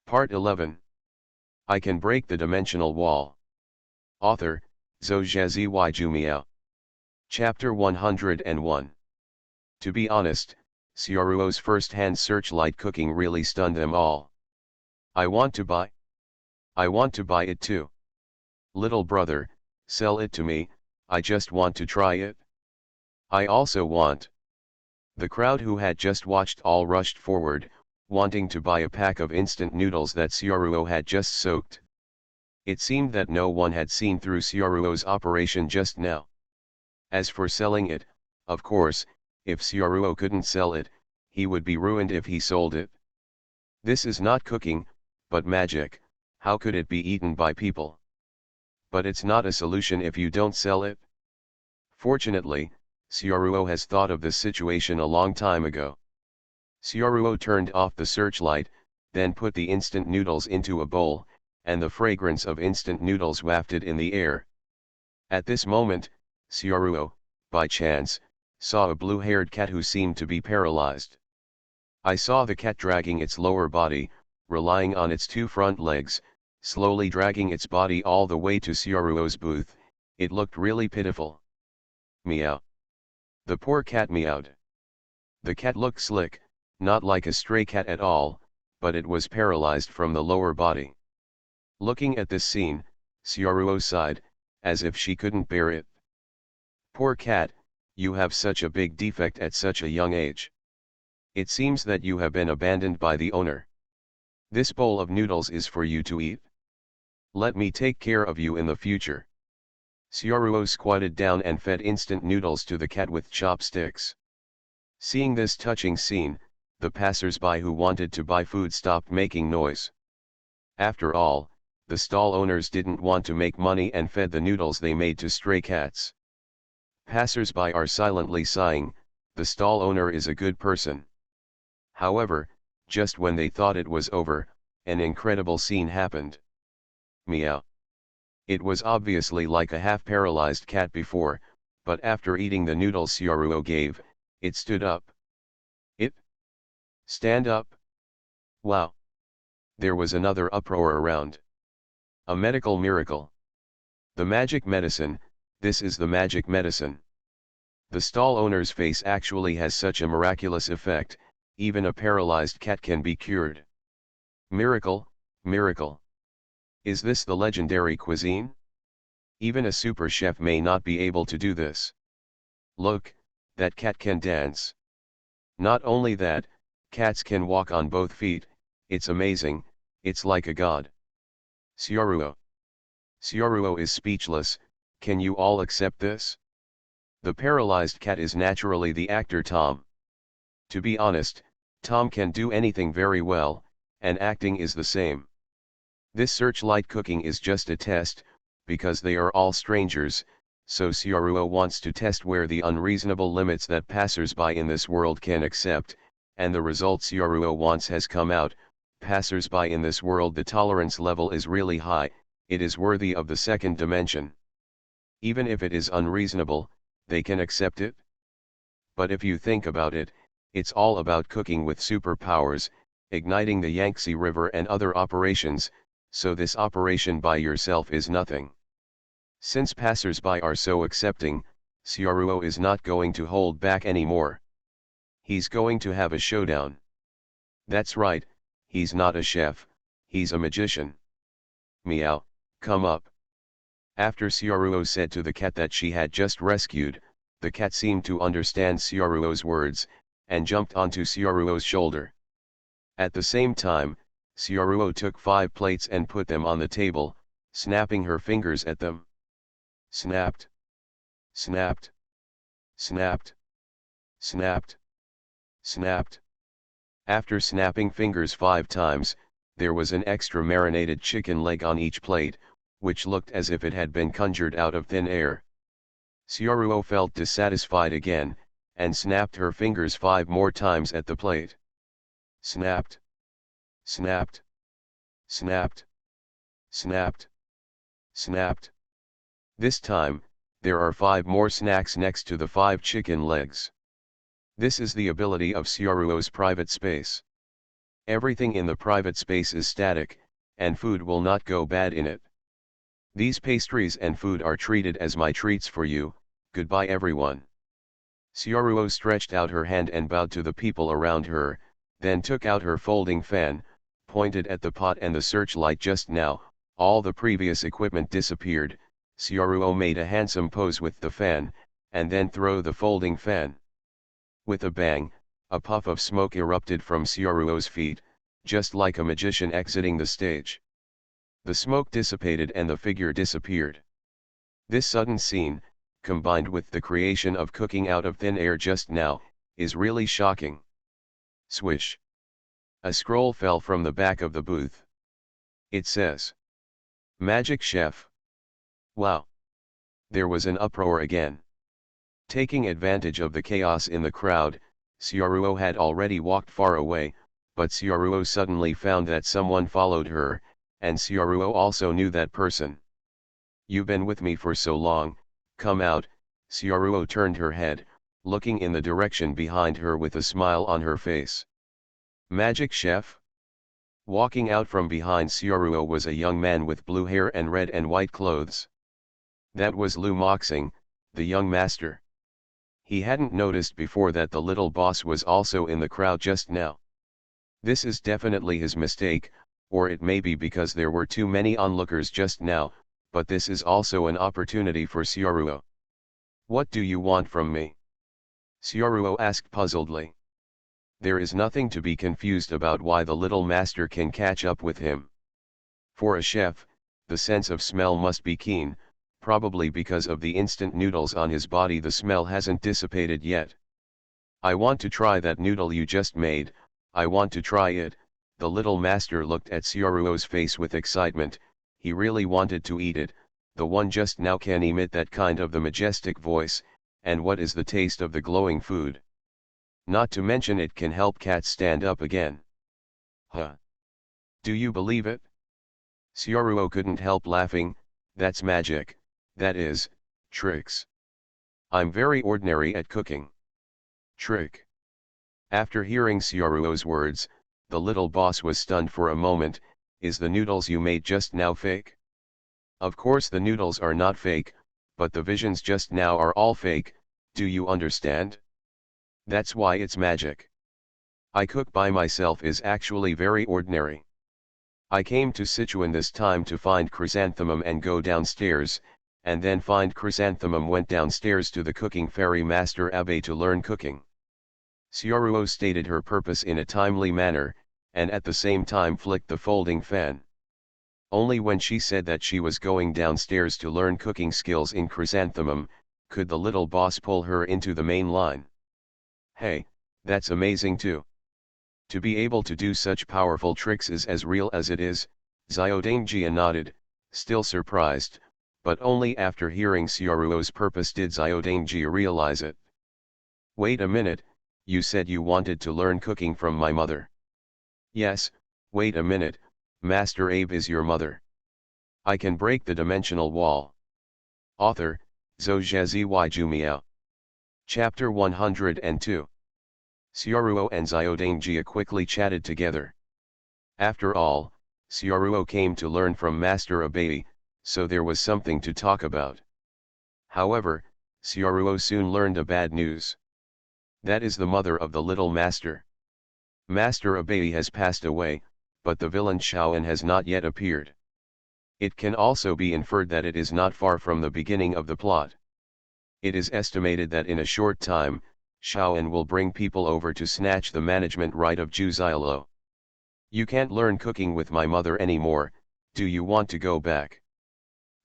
Part 11. I Can Break the Dimensional Wall. Author, Zhou Jumiao. Chapter 101. To be honest, Xiaoruo's first-hand searchlight cooking really stunned them all. I want to buy it too. Little brother, sell it to me, I just want to try it. I also want. The crowd who had just watched all rushed forward, wanting to buy a pack of instant noodles that Xiaoruo had just soaked. It seemed that no one had seen through Xiaoruo's operation just now. As for selling it, of course, if Xiaoruo couldn't sell it, he would be ruined if he sold it. This is not cooking, but magic. How could it be eaten by people? But it's not a solution if you don't sell it. Fortunately, Xiaoruo has thought of this situation a long time ago. Xiaoruo turned off the searchlight, then put the instant noodles into a bowl, and the fragrance of instant noodles wafted in the air. At this moment, Xiaoruo, by chance, saw a blue-haired cat who seemed to be paralyzed. I saw the cat dragging its lower body, relying on its two front legs, slowly dragging its body all the way to Xiaoruo's booth. It looked really pitiful. Meow. The poor cat meowed. The cat looked slick, not like a stray cat at all, but it was paralyzed from the lower body. Looking at this scene, Xiaoruo sighed, as if she couldn't bear it. Poor cat, you have such a big defect at such a young age. It seems that you have been abandoned by the owner. This bowl of noodles is for you to eat. Let me take care of you in the future. Xiaoruo squatted down and fed instant noodles to the cat with chopsticks. Seeing this touching scene, the passers-by who wanted to buy food stopped making noise. After all, the stall owners didn't want to make money and fed the noodles they made to stray cats. Passers-by are silently sighing, the stall owner is a good person. However, just when they thought it was over, an incredible scene happened. Meow. It was obviously like a half-paralyzed cat before, but after eating the noodles Xiaoruo gave, it stood up. Stand up. Wow. There was another uproar around. A medical miracle. The magic medicine, this is the magic medicine. The stall owner's face actually has such a miraculous effect, even a paralyzed cat can be cured. Miracle, miracle. Is this the legendary cuisine? Even a super chef may not be able to do this. Look, that cat can dance. Not only that, cats can walk on both feet, it's amazing, it's like a god. Xiaoruo is speechless, can you all accept this? The paralyzed cat is naturally the actor Tom. To be honest, Tom can do anything very well, and acting is the same. This searchlight cooking is just a test, because they are all strangers, so Xiaoruo wants to test where the unreasonable limits that passers-by in this world can accept, and the result Xiaoruo wants has come out. Passers-by in this world, the tolerance level is really high, it is worthy of the second dimension. Even if it is unreasonable, they can accept it. But if you think about it, it's all about cooking with superpowers, igniting the Yangtze River and other operations, so this operation by yourself is nothing. Since passers-by are so accepting, Xiaoruo is not going to hold back anymore. He's going to have a showdown. That's right, he's not a chef, he's a magician. Meow, come up. After Xiaoruo said to the cat that she had just rescued, the cat seemed to understand Xiaoruo's words, and jumped onto Xiaoruo's shoulder. At the same time, Xiaoruo took 5 plates and put them on the table, snapping her fingers at them. Snapped. Snapped. Snapped. Snapped. Snapped. After snapping fingers 5 times, there was an extra marinated chicken leg on each plate, which looked as if it had been conjured out of thin air. Xiaoruo felt dissatisfied again, and snapped her fingers 5 more times at the plate. Snapped. Snapped. Snapped. Snapped. Snapped. This time, there are 5 more snacks next to the 5 chicken legs. This is the ability of Xiaoruo's private space. Everything in the private space is static, and food will not go bad in it. These pastries and food are treated as my treats for you. Goodbye everyone. Sioruo stretched out her hand and bowed to the people around her, then took out her folding fan, pointed at the pot and the searchlight. Just now, all the previous equipment disappeared. Sioruo made a handsome pose with the fan, and then threw the folding fan. With a bang, a puff of smoke erupted from Sioruo's feet, just like a magician exiting the stage. The smoke dissipated and the figure disappeared. This sudden scene, combined with the creation of cooking out of thin air just now, is really shocking. Swish. A scroll fell from the back of the booth. It says, "Magic Chef." Wow. There was an uproar again. Taking advantage of the chaos in the crowd, Sioruo had already walked far away, but Sioruo suddenly found that someone followed her, and Sioruo also knew that person. "You've been with me for so long, come out." Sioruo turned her head, looking in the direction behind her with a smile on her face. "Magic Chef?" Walking out from behind Sioruo was a young man with blue hair and red and white clothes. That was Lu Moxing, the young master. He hadn't noticed before that the little boss was also in the crowd just now. This is definitely his mistake, or it may be because there were too many onlookers just now, but this is also an opportunity for Sioruo. "What do you want from me?" Sioruo asked puzzledly. There is nothing to be confused about why the little master can catch up with him. For a chef, the sense of smell must be keen. Probably because of the instant noodles on his body, the smell hasn't dissipated yet. "I want to try that noodle you just made, I want to try it." The little master looked at Sioruo's face with excitement. He really wanted to eat it. The one just now can emit that kind of the majestic voice, and what is the taste of the glowing food? Not to mention it can help cats stand up again. Huh? Do you believe it? Sioruo couldn't help laughing. That's magic. That is, tricks. I'm very ordinary at cooking. Trick. After hearing Sioruo's words, the little boss was stunned for a moment. Is the noodles you made just now fake? Of course the noodles are not fake, but the visions just now are all fake, do you understand? That's why it's magic. I cook by myself is actually very ordinary. I came to Sichuan this time to find Chrysanthemum and go downstairs, and then find Chrysanthemum went downstairs to the cooking fairy master Abe to learn cooking. Sioruo stated her purpose in a timely manner, and at the same time flicked the folding fan. Only when she said that she was going downstairs to learn cooking skills in Chrysanthemum, could the little boss pull her into the main line. Hey, that's amazing too. To be able to do such powerful tricks is as real as it is. Xiaodangjia nodded, still surprised, but only after hearing Sioruo's purpose did Xiaodangjia realize it. Wait a minute, you said you wanted to learn cooking from my mother. Yes, wait a minute, Master Abe is your mother. I can break the dimensional wall. Author, Zhou Jumiao. Chapter 102. Sioruo and Xiaodangjia quickly chatted together. After all, Sioruo came to learn from Master Abe, so there was something to talk about. However, Sioruo soon learned a bad news. That is the mother of the little master. Master Abe has passed away, but the villain Shaoan has not yet appeared. It can also be inferred that it is not far from the beginning of the plot. It is estimated that in a short time, Shaoan will bring people over to snatch the management right of Juzialo. You can't learn cooking with my mother anymore, do you want to go back?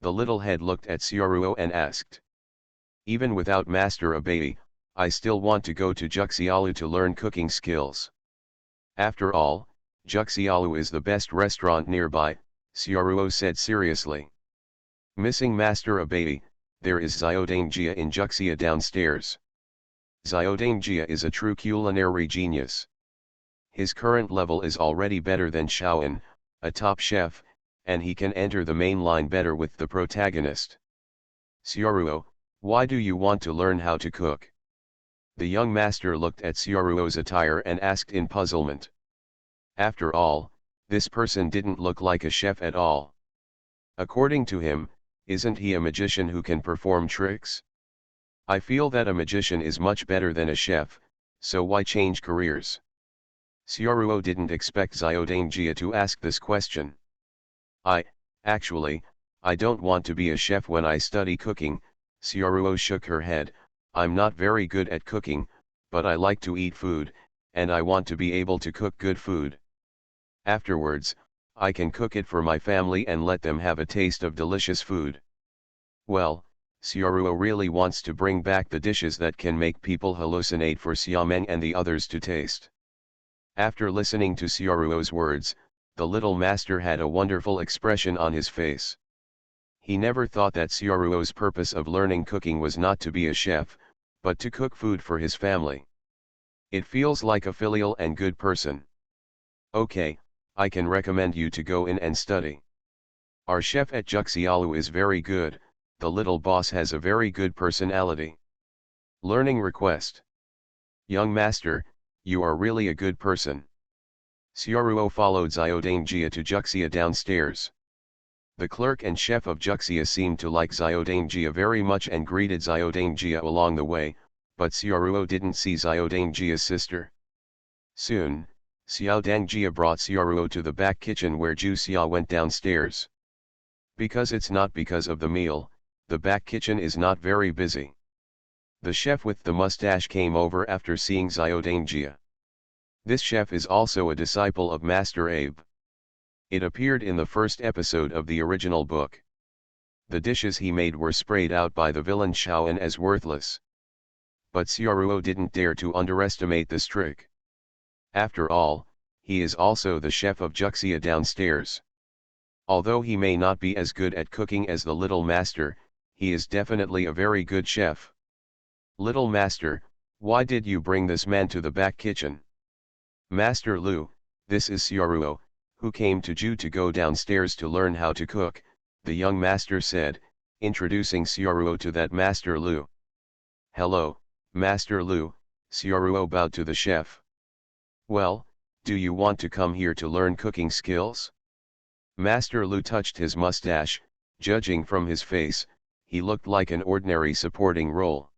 The little head looked at Sioruo and asked. Even without Master Abe, I still want to go to Juxialu to learn cooking skills. After all, Juxialu is the best restaurant nearby, Sioruo said seriously. Missing Master Abe, there is Xiaodangjia in Juxia downstairs. Xiaodangjia is a true culinary genius. His current level is already better than Shaoan, a top chef, and he can enter the main line better with the protagonist. Sioruo, why do you want to learn how to cook? The young master looked at Sioruo's attire and asked in puzzlement. After all, this person didn't look like a chef at all. According to him, isn't he a magician who can perform tricks? I feel that a magician is much better than a chef, so why change careers? Sioruo didn't expect Xiaodangjia to ask this question. Actually, I don't want to be a chef when I study cooking. Sioruo shook her head. I'm not very good at cooking, but I like to eat food, and I want to be able to cook good food. Afterwards, I can cook it for my family and let them have a taste of delicious food. Well, Sioruo really wants to bring back the dishes that can make people hallucinate for Xiameng and the others to taste. After listening to Sioruo's words, the little master had a wonderful expression on his face. He never thought that Sioruo's purpose of learning cooking was not to be a chef, but to cook food for his family. It feels like a filial and good person. Okay, I can recommend you to go in and study. Our chef at Juxialu is very good, the little boss has a very good personality. Learning request. Young master, you are really a good person. Sioruo followed Xiaodangjia to Juxia downstairs. The clerk and chef of Juxia seemed to like Xiaodangjia very much and greeted Xiaodangjia along the way, but Sioruo didn't see Xiaodangjia's sister. Soon, Xiaodangjia brought Sioruo to the back kitchen where Ju Xia went downstairs. Because it's not because of the meal, the back kitchen is not very busy. The chef with the mustache came over after seeing Xiaodangjia. This chef is also a disciple of Master Abe. It appeared in the first episode of the original book. The dishes he made were sprayed out by the villain Shaoan as worthless. But Sioruo didn't dare to underestimate this trick. After all, he is also the chef of Juxia downstairs. Although he may not be as good at cooking as the little master, he is definitely a very good chef. Little master, why did you bring this man to the back kitchen? Master Lu, this is Sioruo, who came to Ju to go downstairs to learn how to cook, the young master said, introducing Sioruo to that Master Lu. Hello, Master Lu, Sioruo bowed to the chef. Well, do you want to come here to learn cooking skills? Master Lu touched his mustache. Judging from his face, he looked like an ordinary supporting role.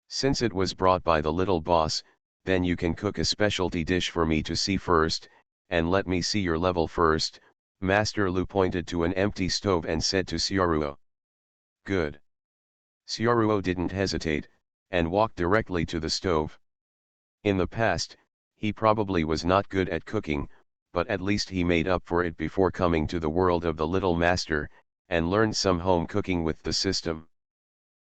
Since it was brought by the little boss, then you can cook a specialty dish for me to see first, and let me see your level first. Master Lu pointed to an empty stove and said to Sioruo. Good. Sioruo didn't hesitate, and walked directly to the stove. In the past, he probably was not good at cooking, but at least he made up for it before coming to the world of the little master, and learned some home cooking with the system.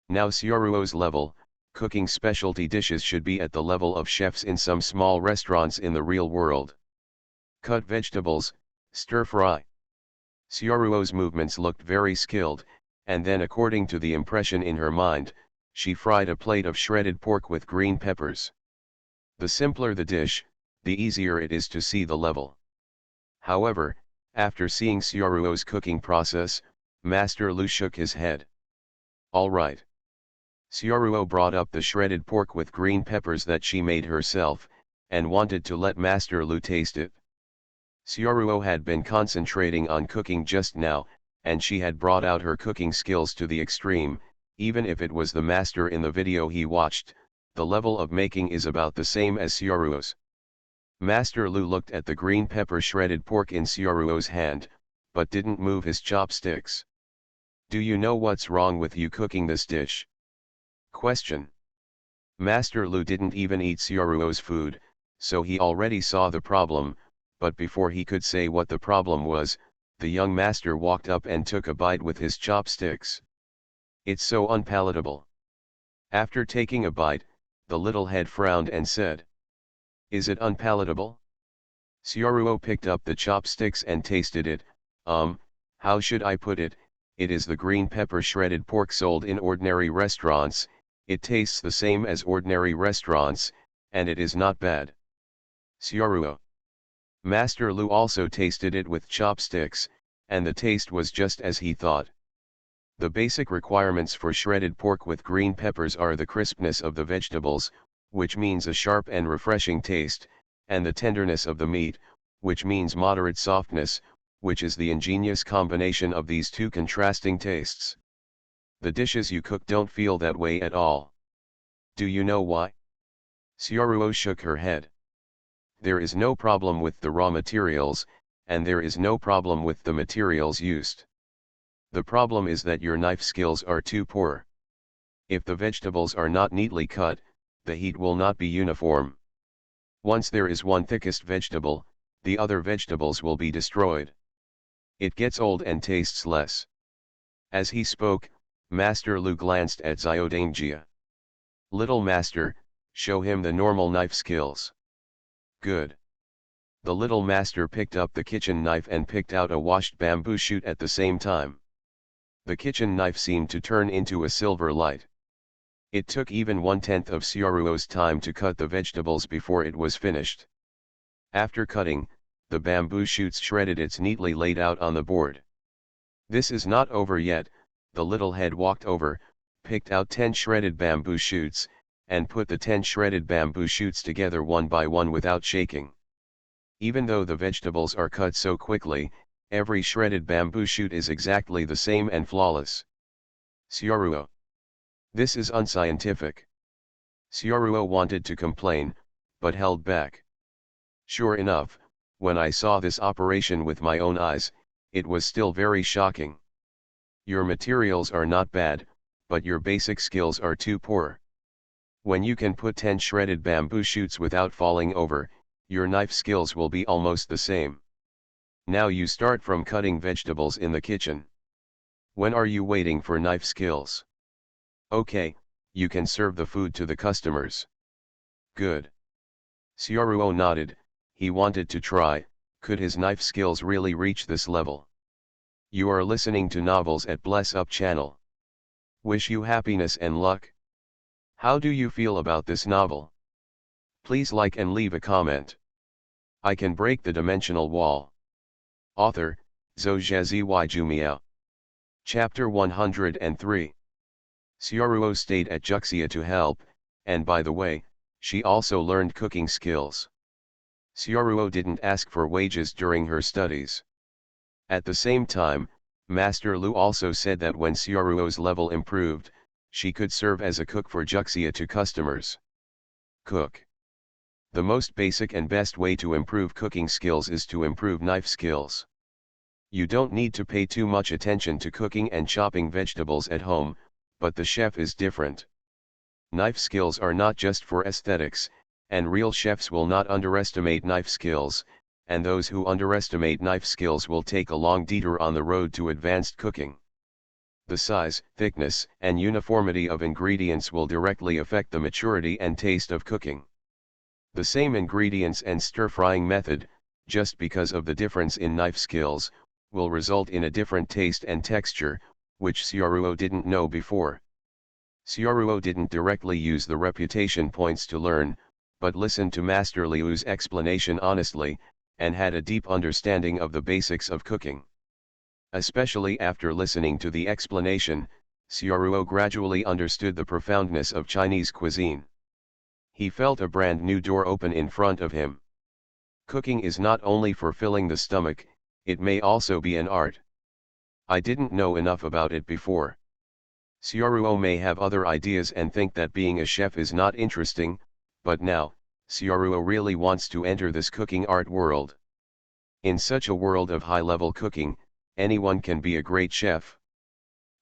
Now Sioruo's level, cooking specialty dishes should be at the level of chefs in some small restaurants in the real world. Cut vegetables, stir fry. Sioruo's movements looked very skilled, and then according to the impression in her mind, she fried a plate of shredded pork with green peppers. The simpler the dish, the easier it is to see the level. However, after seeing Sioruo's cooking process, Master Lu shook his head. All right. Sioruo brought up the shredded pork with green peppers that she made herself, and wanted to let Master Lu taste it. Sioruo had been concentrating on cooking just now, and she had brought out her cooking skills to the extreme. Even if it was the master in the video he watched, the level of making is about the same as Sioruo's. Master Lu looked at the green pepper shredded pork in Sioruo's hand, but didn't move his chopsticks. Do you know what's wrong with you cooking this dish? Question. Master Lu didn't even eat Sioruo's food, so he already saw the problem, but before he could say what the problem was, the young master walked up and took a bite with his chopsticks. It's so unpalatable. After taking a bite, the little head frowned and said. Is it unpalatable? Sioruo picked up the chopsticks and tasted it. How should I put it? It is the green pepper shredded pork sold in ordinary restaurants. It tastes the same as ordinary restaurants, and it is not bad. Sioruo. Master Lu also tasted it with chopsticks, and the taste was just as he thought. The basic requirements for shredded pork with green peppers are the crispness of the vegetables, which means a sharp and refreshing taste, and the tenderness of the meat, which means moderate softness, which is the ingenious combination of these two contrasting tastes. The dishes you cook don't feel that way at all. Do you know why? Xiaoruo shook her head. There is no problem with the raw materials, and there is no problem with the materials used. The problem is that your knife skills are too poor. If the vegetables are not neatly cut, the heat will not be uniform. Once there is one thickest vegetable, the other vegetables will be destroyed. It gets old and tastes less. As he spoke, Master Lu glanced at Xiaodangjia. Little master, show him the normal knife skills. Good. The little master picked up the kitchen knife and picked out a washed bamboo shoot at the same time. The kitchen knife seemed to turn into a silver light. It took even 1/10 of Xiaoruo's time to cut the vegetables before it was finished. After cutting, the bamboo shoots shredded its neatly laid out on the board. This is not over yet, the little head walked over, picked out 10 shredded bamboo shoots, and put the 10 shredded bamboo shoots together one by one without shaking. Even though the vegetables are cut so quickly, every shredded bamboo shoot is exactly the same and flawless. Xiaoruo. This is unscientific. Xiaoruo wanted to complain, but held back. Sure enough, when I saw this operation with my own eyes, it was still very shocking. Your materials are not bad, but your basic skills are too poor. When you can put 10 shredded bamboo shoots without falling over, your knife skills will be almost the same. Now you start from cutting vegetables in the kitchen. When are you waiting for knife skills? Okay, you can serve the food to the customers. Good. Xiaoruo nodded. He wanted to try, could his knife skills really reach this level? You are listening to Novels at Bless Up channel. Wish you happiness and luck. How do you feel about this novel? Please like and leave a comment. I can break the dimensional wall. Author, Zhou Jumiao. Chapter 103. Xiaoruo stayed at Juxia to help, and by the way, she also learned cooking skills. Xiaoruo didn't ask for wages during her studies. At the same time, Master Lu also said that when Xiaoruo's level improved, she could serve as a cook for Juxia to customers. Cook. The most basic and best way to improve cooking skills is to improve knife skills. You don't need to pay too much attention to cooking and chopping vegetables at home, but the chef is different. Knife skills are not just for aesthetics, and real chefs will not underestimate knife skills, and those who underestimate knife skills will take a long detour on the road to advanced cooking. The size, thickness, and uniformity of ingredients will directly affect the maturity and taste of cooking. The same ingredients and stir-frying method, just because of the difference in knife skills, will result in a different taste and texture, which Xiaoruo didn't know before. Xiaoruo didn't directly use the reputation points to learn, but listened to Master Liu's explanation honestly, and had a deep understanding of the basics of cooking. Especially after listening to the explanation, Xiaoruo gradually understood the profoundness of Chinese cuisine. He felt a brand new door open in front of him. Cooking is not only for filling the stomach, it may also be an art. I didn't know enough about it before. Xiaoruo may have other ideas and think that being a chef is not interesting, but now, Xiaoruo really wants to enter this cooking art world. In such a world of high-level cooking, anyone can be a great chef.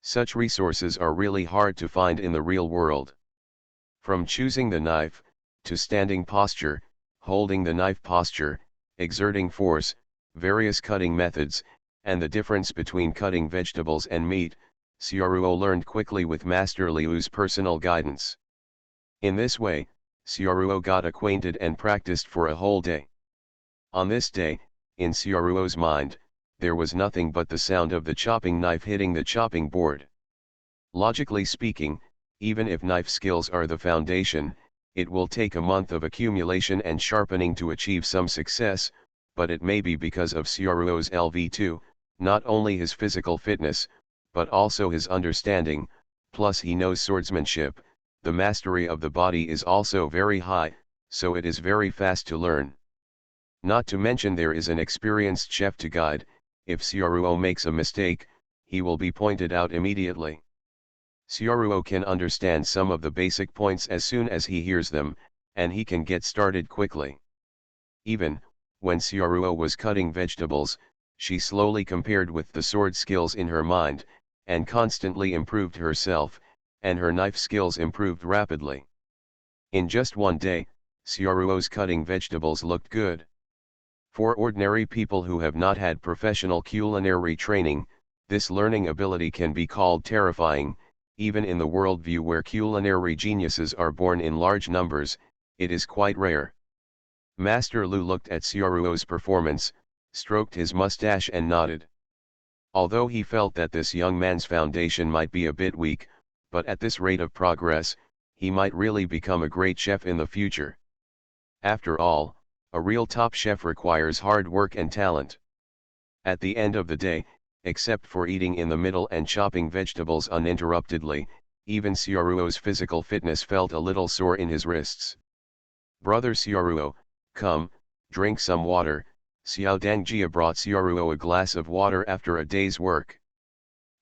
Such resources are really hard to find in the real world. From choosing the knife, to standing posture, holding the knife posture, exerting force, various cutting methods, and the difference between cutting vegetables and meat, Xiaoruo learned quickly with Master Liu's personal guidance. In this way, Xiaoruo got acquainted and practiced for a whole day. On this day, in Xiaoruo's mind, there was nothing but the sound of the chopping knife hitting the chopping board. Logically speaking, even if knife skills are the foundation, it will take a month of accumulation and sharpening to achieve some success, but it may be because of Xiaoruo's LV2, not only his physical fitness, but also his understanding, plus he knows swordsmanship, the mastery of the body is also very high, so it is very fast to learn. Not to mention there is an experienced chef to guide. If Sioruo makes a mistake, he will be pointed out immediately. Sioruo can understand some of the basic points as soon as he hears them, and he can get started quickly. Even, when Sioruo was cutting vegetables, she slowly compared with the sword skills in her mind, and constantly improved herself, and her knife skills improved rapidly. In just one day, Sioruo's cutting vegetables looked good. For ordinary people who have not had professional culinary training, this learning ability can be called terrifying. Even in the worldview where culinary geniuses are born in large numbers, it is quite rare. Master Lu looked at Sioruo's performance, stroked his mustache and nodded. Although he felt that this young man's foundation might be a bit weak, but at this rate of progress, he might really become a great chef in the future. After all, a real top chef requires hard work and talent. At the end of the day, except for eating in the middle and chopping vegetables uninterruptedly, even Sioruo's physical fitness felt a little sore in his wrists. "Brother Sioruo, come, drink some water." Xiao Dangjia brought Sioruo a glass of water after a day's work.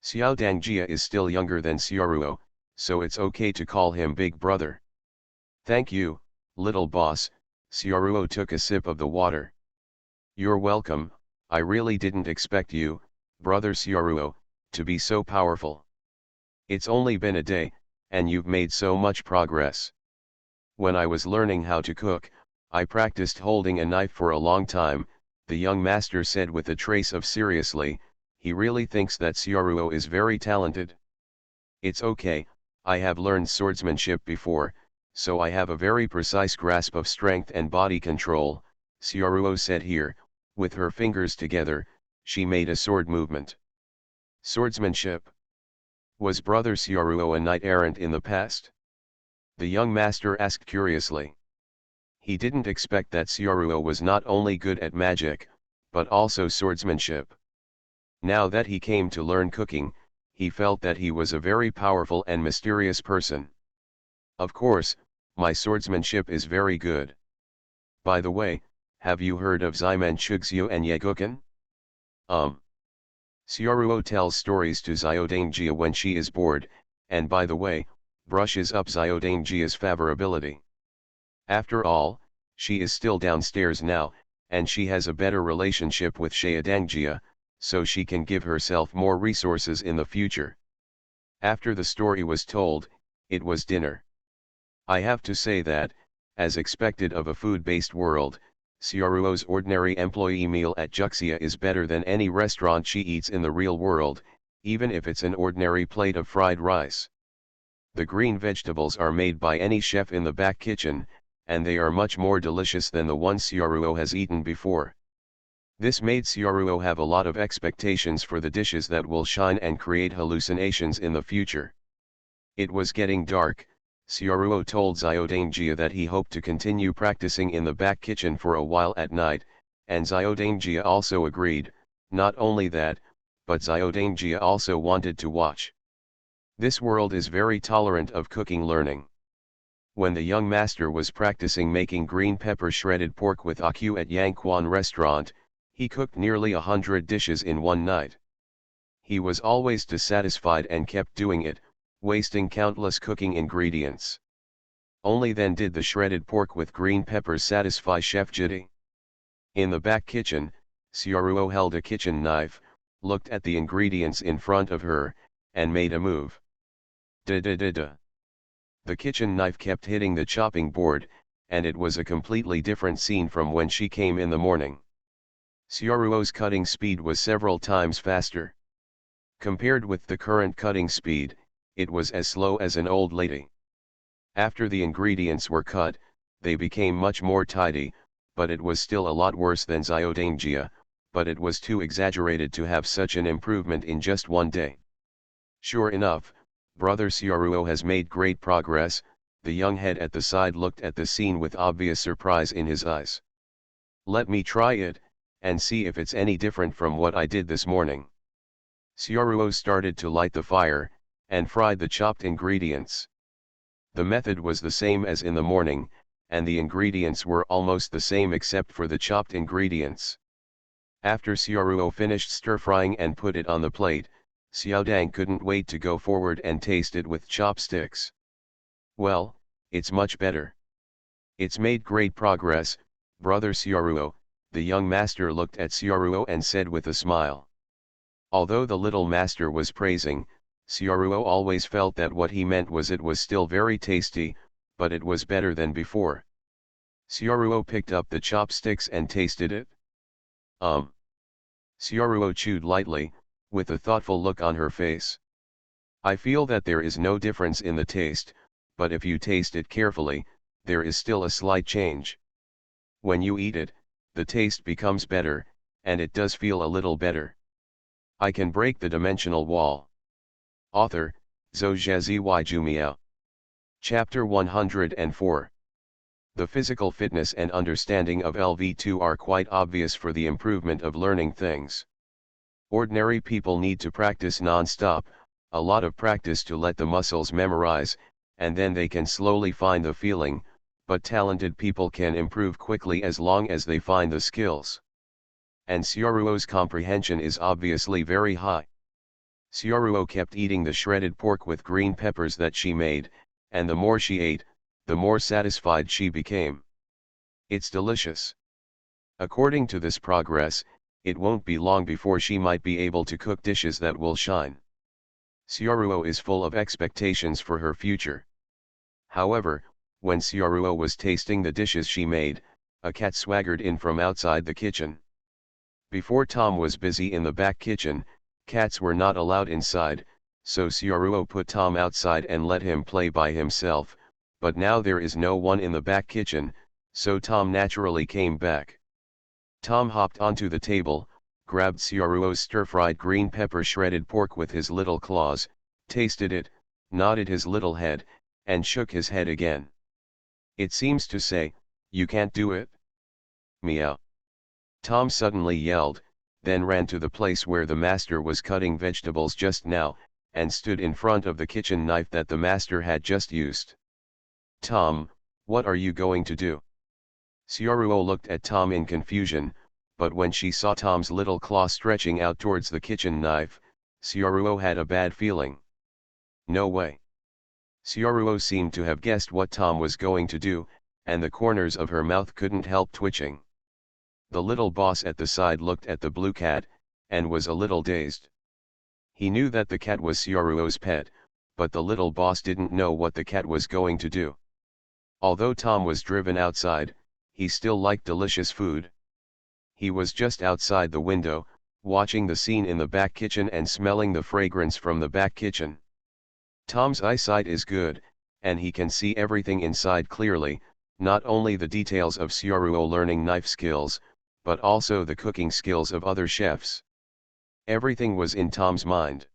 Xiao Dangjia is still younger than Sioruo, so it's okay to call him big brother. "Thank you, little boss." Sioruo took a sip of the water. "You're welcome. I really didn't expect you, brother Sioruo, to be so powerful. It's only been a day, and you've made so much progress. When I was learning how to cook, I practiced holding a knife for a long time," the young master said with a trace of seriously. He really thinks that Sioruo is very talented. "It's okay, I have learned swordsmanship before, so I have a very precise grasp of strength and body control," Sioruo said here. With her fingers together, she made a sword movement. "Swordsmanship? Was brother Sioruo a knight-errant in the past?" the young master asked curiously. He didn't expect that Sioruo was not only good at magic, but also swordsmanship. Now that he came to learn cooking, he felt that he was a very powerful and mysterious person. "Of course, my swordsmanship is very good. By the way, have you heard of Ximen Chugxiu and Yegukan?" Sioruo tells stories to Xiaodangjia when she is bored, and by the way, brushes up Xiaodangjia's favorability. After all, she is still downstairs now, and she has a better relationship with Xiaodangjia, so she can give herself more resources in the future. After the story was told, it was dinner. I have to say that, as expected of a food-based world, Sioruo's ordinary employee meal at Juxia is better than any restaurant she eats in the real world, even if it's an ordinary plate of fried rice. The green vegetables are made by any chef in the back kitchen, and they are much more delicious than the ones Sioruo has eaten before. This made Sioruo have a lot of expectations for the dishes that will shine and create hallucinations in the future. It was getting dark. Sioruo told Xiaodangjia that he hoped to continue practicing in the back kitchen for a while at night, and Xiaodangjia also agreed. Not only that, but Xiaodangjia also wanted to watch. This world is very tolerant of cooking learning. When the young master was practicing making green pepper shredded pork with Aku at Yangquan restaurant, he cooked nearly 100 dishes in one night. He was always dissatisfied and kept doing it, wasting countless cooking ingredients. Only then did the shredded pork with green peppers satisfy Chef Jiti. In the back kitchen, Sioruo held a kitchen knife, looked at the ingredients in front of her, and made a move. Da-da-da-da. The kitchen knife kept hitting the chopping board, and it was a completely different scene from when she came in the morning. Sioruo's cutting speed was several times faster. Compared with the current cutting speed, it was as slow as an old lady. After the ingredients were cut, they became much more tidy, but it was still a lot worse than Xiaodangjia, but it was too exaggerated to have such an improvement in just one day. Sure enough, brother Sioruo has made great progress. The young head at the side looked at the scene with obvious surprise in his eyes. "Let me try it, and see if it's any different from what I did this morning." Sioruo started to light the fire, and fried the chopped ingredients. The method was the same as in the morning, and the ingredients were almost the same except for the chopped ingredients. After Xiaoruo finished stir-frying and put it on the plate, Xiaodang couldn't wait to go forward and taste it with chopsticks. Well, it's much better. It's made great progress, brother Xiaoruo. The young master looked at Xiaoruo and said with a smile. Although the little master was praising, Xiaoruo always felt that what he meant was it was still very tasty, but it was better than before. Xiaoruo picked up the chopsticks and tasted it. Xiaoruo chewed lightly, with a thoughtful look on her face. I feel that there is no difference in the taste, but if you taste it carefully, there is still a slight change. When you eat it, the taste becomes better, and it does feel a little better. I can break the dimensional wall. Author, Zhou Zhazi Jumiao. Chapter 104. The physical fitness and understanding of LV2 are quite obvious for the improvement of learning things. Ordinary people need to practice non-stop, a lot of practice to let the muscles memorize, and then they can slowly find the feeling, but talented people can improve quickly as long as they find the skills. And Xiaoruo's comprehension is obviously very high. Xiaoruo kept eating the shredded pork with green peppers that she made, and the more she ate, the more satisfied she became. It's delicious. According to this progress, it won't be long before she might be able to cook dishes that will shine. Xiaoruo is full of expectations for her future. However, when Xiaoruo was tasting the dishes she made, a cat swaggered in from outside the kitchen. Before Tom was busy in the back kitchen, cats were not allowed inside, so Xiaoruo put Tom outside and let him play by himself, but now there is no one in the back kitchen, so Tom naturally came back. Tom hopped onto the table, grabbed Xiaoruo's stir-fried green pepper shredded pork with his little claws, tasted it, nodded his little head, and shook his head again. It seems to say, "You can't do it." Meow. Tom suddenly yelled, then ran to the place where the master was cutting vegetables just now, and stood in front of the kitchen knife that the master had just used. "Tom, what are you going to do?" Xiaoruo looked at Tom in confusion, but when she saw Tom's little claw stretching out towards the kitchen knife, Xiaoruo had a bad feeling. No way. Xiaoruo seemed to have guessed what Tom was going to do, and the corners of her mouth couldn't help twitching. The little boss at the side looked at the blue cat, and was a little dazed. He knew that the cat was Xiaoruo's pet, but the little boss didn't know what the cat was going to do. Although Tom was driven outside, he still liked delicious food. He was just outside the window, watching the scene in the back kitchen and smelling the fragrance from the back kitchen. Tom's eyesight is good, and he can see everything inside clearly, not only the details of Xiaoruo learning knife skills, but also the cooking skills of other chefs. Everything was in Tom's mind.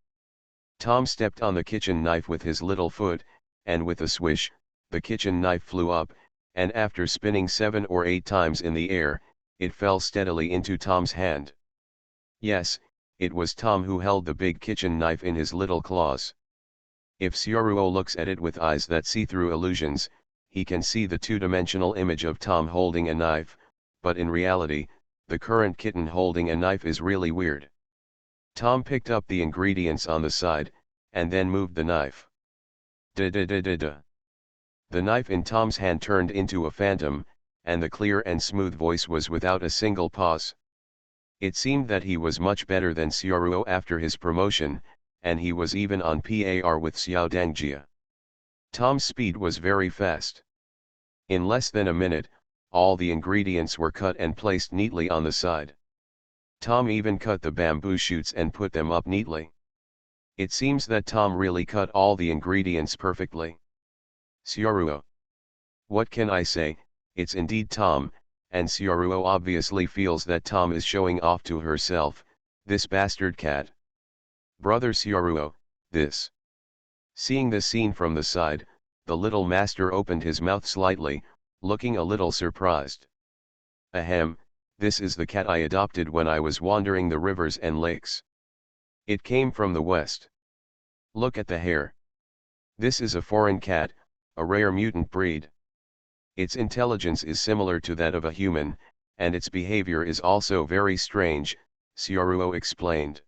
Tom stepped on the kitchen knife with his little foot, and with a swish, the kitchen knife flew up, and after spinning 7 or 8 times in the air, it fell steadily into Tom's hand. Yes, it was Tom who held the big kitchen knife in his little claws. If Xiaoruo looks at it with eyes that see through illusions, he can see the two-dimensional image of Tom holding a knife, but in reality, the current kitten holding a knife is really weird. Tom picked up the ingredients on the side, and then moved the knife. Da-da-da-da-da. The knife in Tom's hand turned into a phantom, and the clear and smooth voice was without a single pause. It seemed that he was much better than Xiaoruo after his promotion, and he was even on par with Xiao Dangjia. Tom's speed was very fast. In less than a minute, all the ingredients were cut and placed neatly on the side. Tom even cut the bamboo shoots and put them up neatly. It seems that Tom really cut all the ingredients perfectly. Xiaoruo. What can I say, it's indeed Tom, and Xiaoruo obviously feels that Tom is showing off to herself, this bastard cat. Brother Xiaoruo, this. Seeing this scene from the side, the little master opened his mouth slightly, looking a little surprised. Ahem, this is the cat I adopted when I was wandering the rivers and lakes. It came from the west. Look at the hair. This is a foreign cat, a rare mutant breed. Its intelligence is similar to that of a human, and its behavior is also very strange, Xiaoruo explained.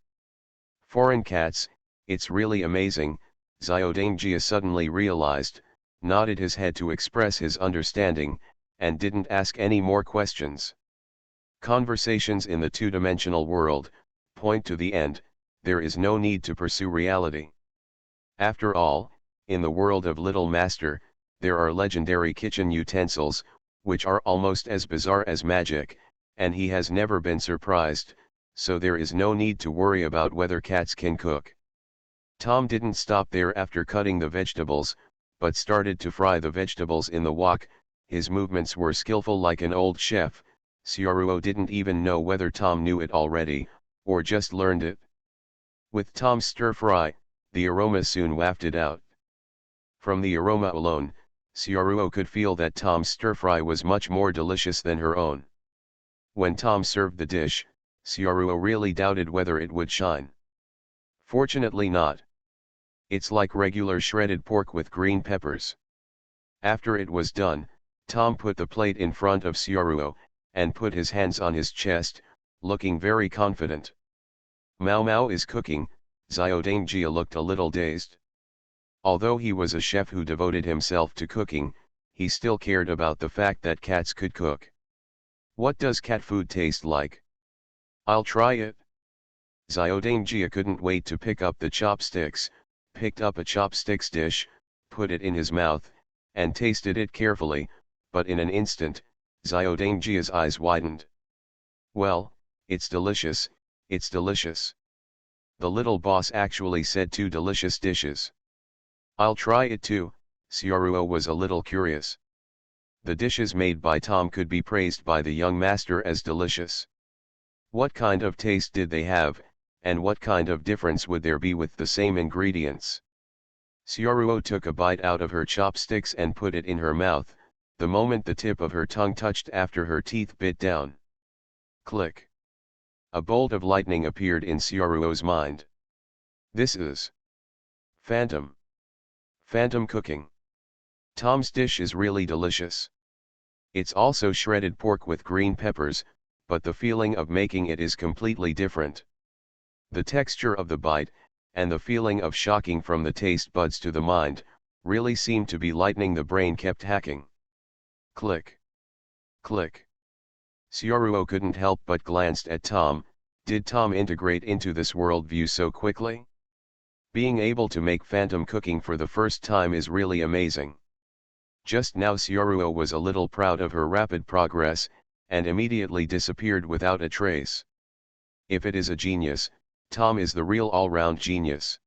Foreign cats, it's really amazing, Xiaodangjia suddenly realized, nodded his head to express his understanding, and didn't ask any more questions. Conversations in the two-dimensional world point to the end, there is no need to pursue reality. After all, in the world of Little Master, there are legendary kitchen utensils, which are almost as bizarre as magic, and he has never been surprised, so there is no need to worry about whether cats can cook. Tom didn't stop there after cutting the vegetables, but started to fry the vegetables in the wok. His movements were skillful like an old chef. Xiaoruo didn't even know whether Tom knew it already, or just learned it. With Tom's stir-fry, the aroma soon wafted out. From the aroma alone, Xiaoruo could feel that Tom's stir-fry was much more delicious than her own. When Tom served the dish, Xiaoruo really doubted whether it would shine. Fortunately not. It's like regular shredded pork with green peppers. After it was done, Tom put the plate in front of Xiaoruo, and put his hands on his chest, looking very confident. Mao Mao is cooking, Xiaodangjia looked a little dazed. Although he was a chef who devoted himself to cooking, he still cared about the fact that cats could cook. What does cat food taste like? I'll try it. Xiaodangjia couldn't wait to pick up the chopsticks, picked up a chopsticks dish, put it in his mouth, and tasted it carefully, but in an instant, Xiaodangjia's eyes widened. Well, it's delicious, it's delicious. The little boss actually said 2 delicious dishes. I'll try it too, Xiaoruo was a little curious. The dishes made by Tom could be praised by the young master as delicious. What kind of taste did they have, and what kind of difference would there be with the same ingredients? Xiaoruo took a bite out of her chopsticks and put it in her mouth, the moment the tip of her tongue touched after her teeth bit down. Click. A bolt of lightning appeared in Xiaoruo's mind. This is Phantom. Phantom cooking. Tom's dish is really delicious. It's also shredded pork with green peppers, but the feeling of making it is completely different. The texture of the bite, and the feeling of shocking from the taste buds to the mind, really seemed to be lightning the brain kept hacking. Click. Click. Xiaoruo couldn't help but glanced at Tom. Did Tom integrate into this worldview so quickly? Being able to make phantom cooking for the first time is really amazing. Just now Xiaoruo was a little proud of her rapid progress, and immediately disappeared without a trace. If it is a genius, Tom is the real all-round genius.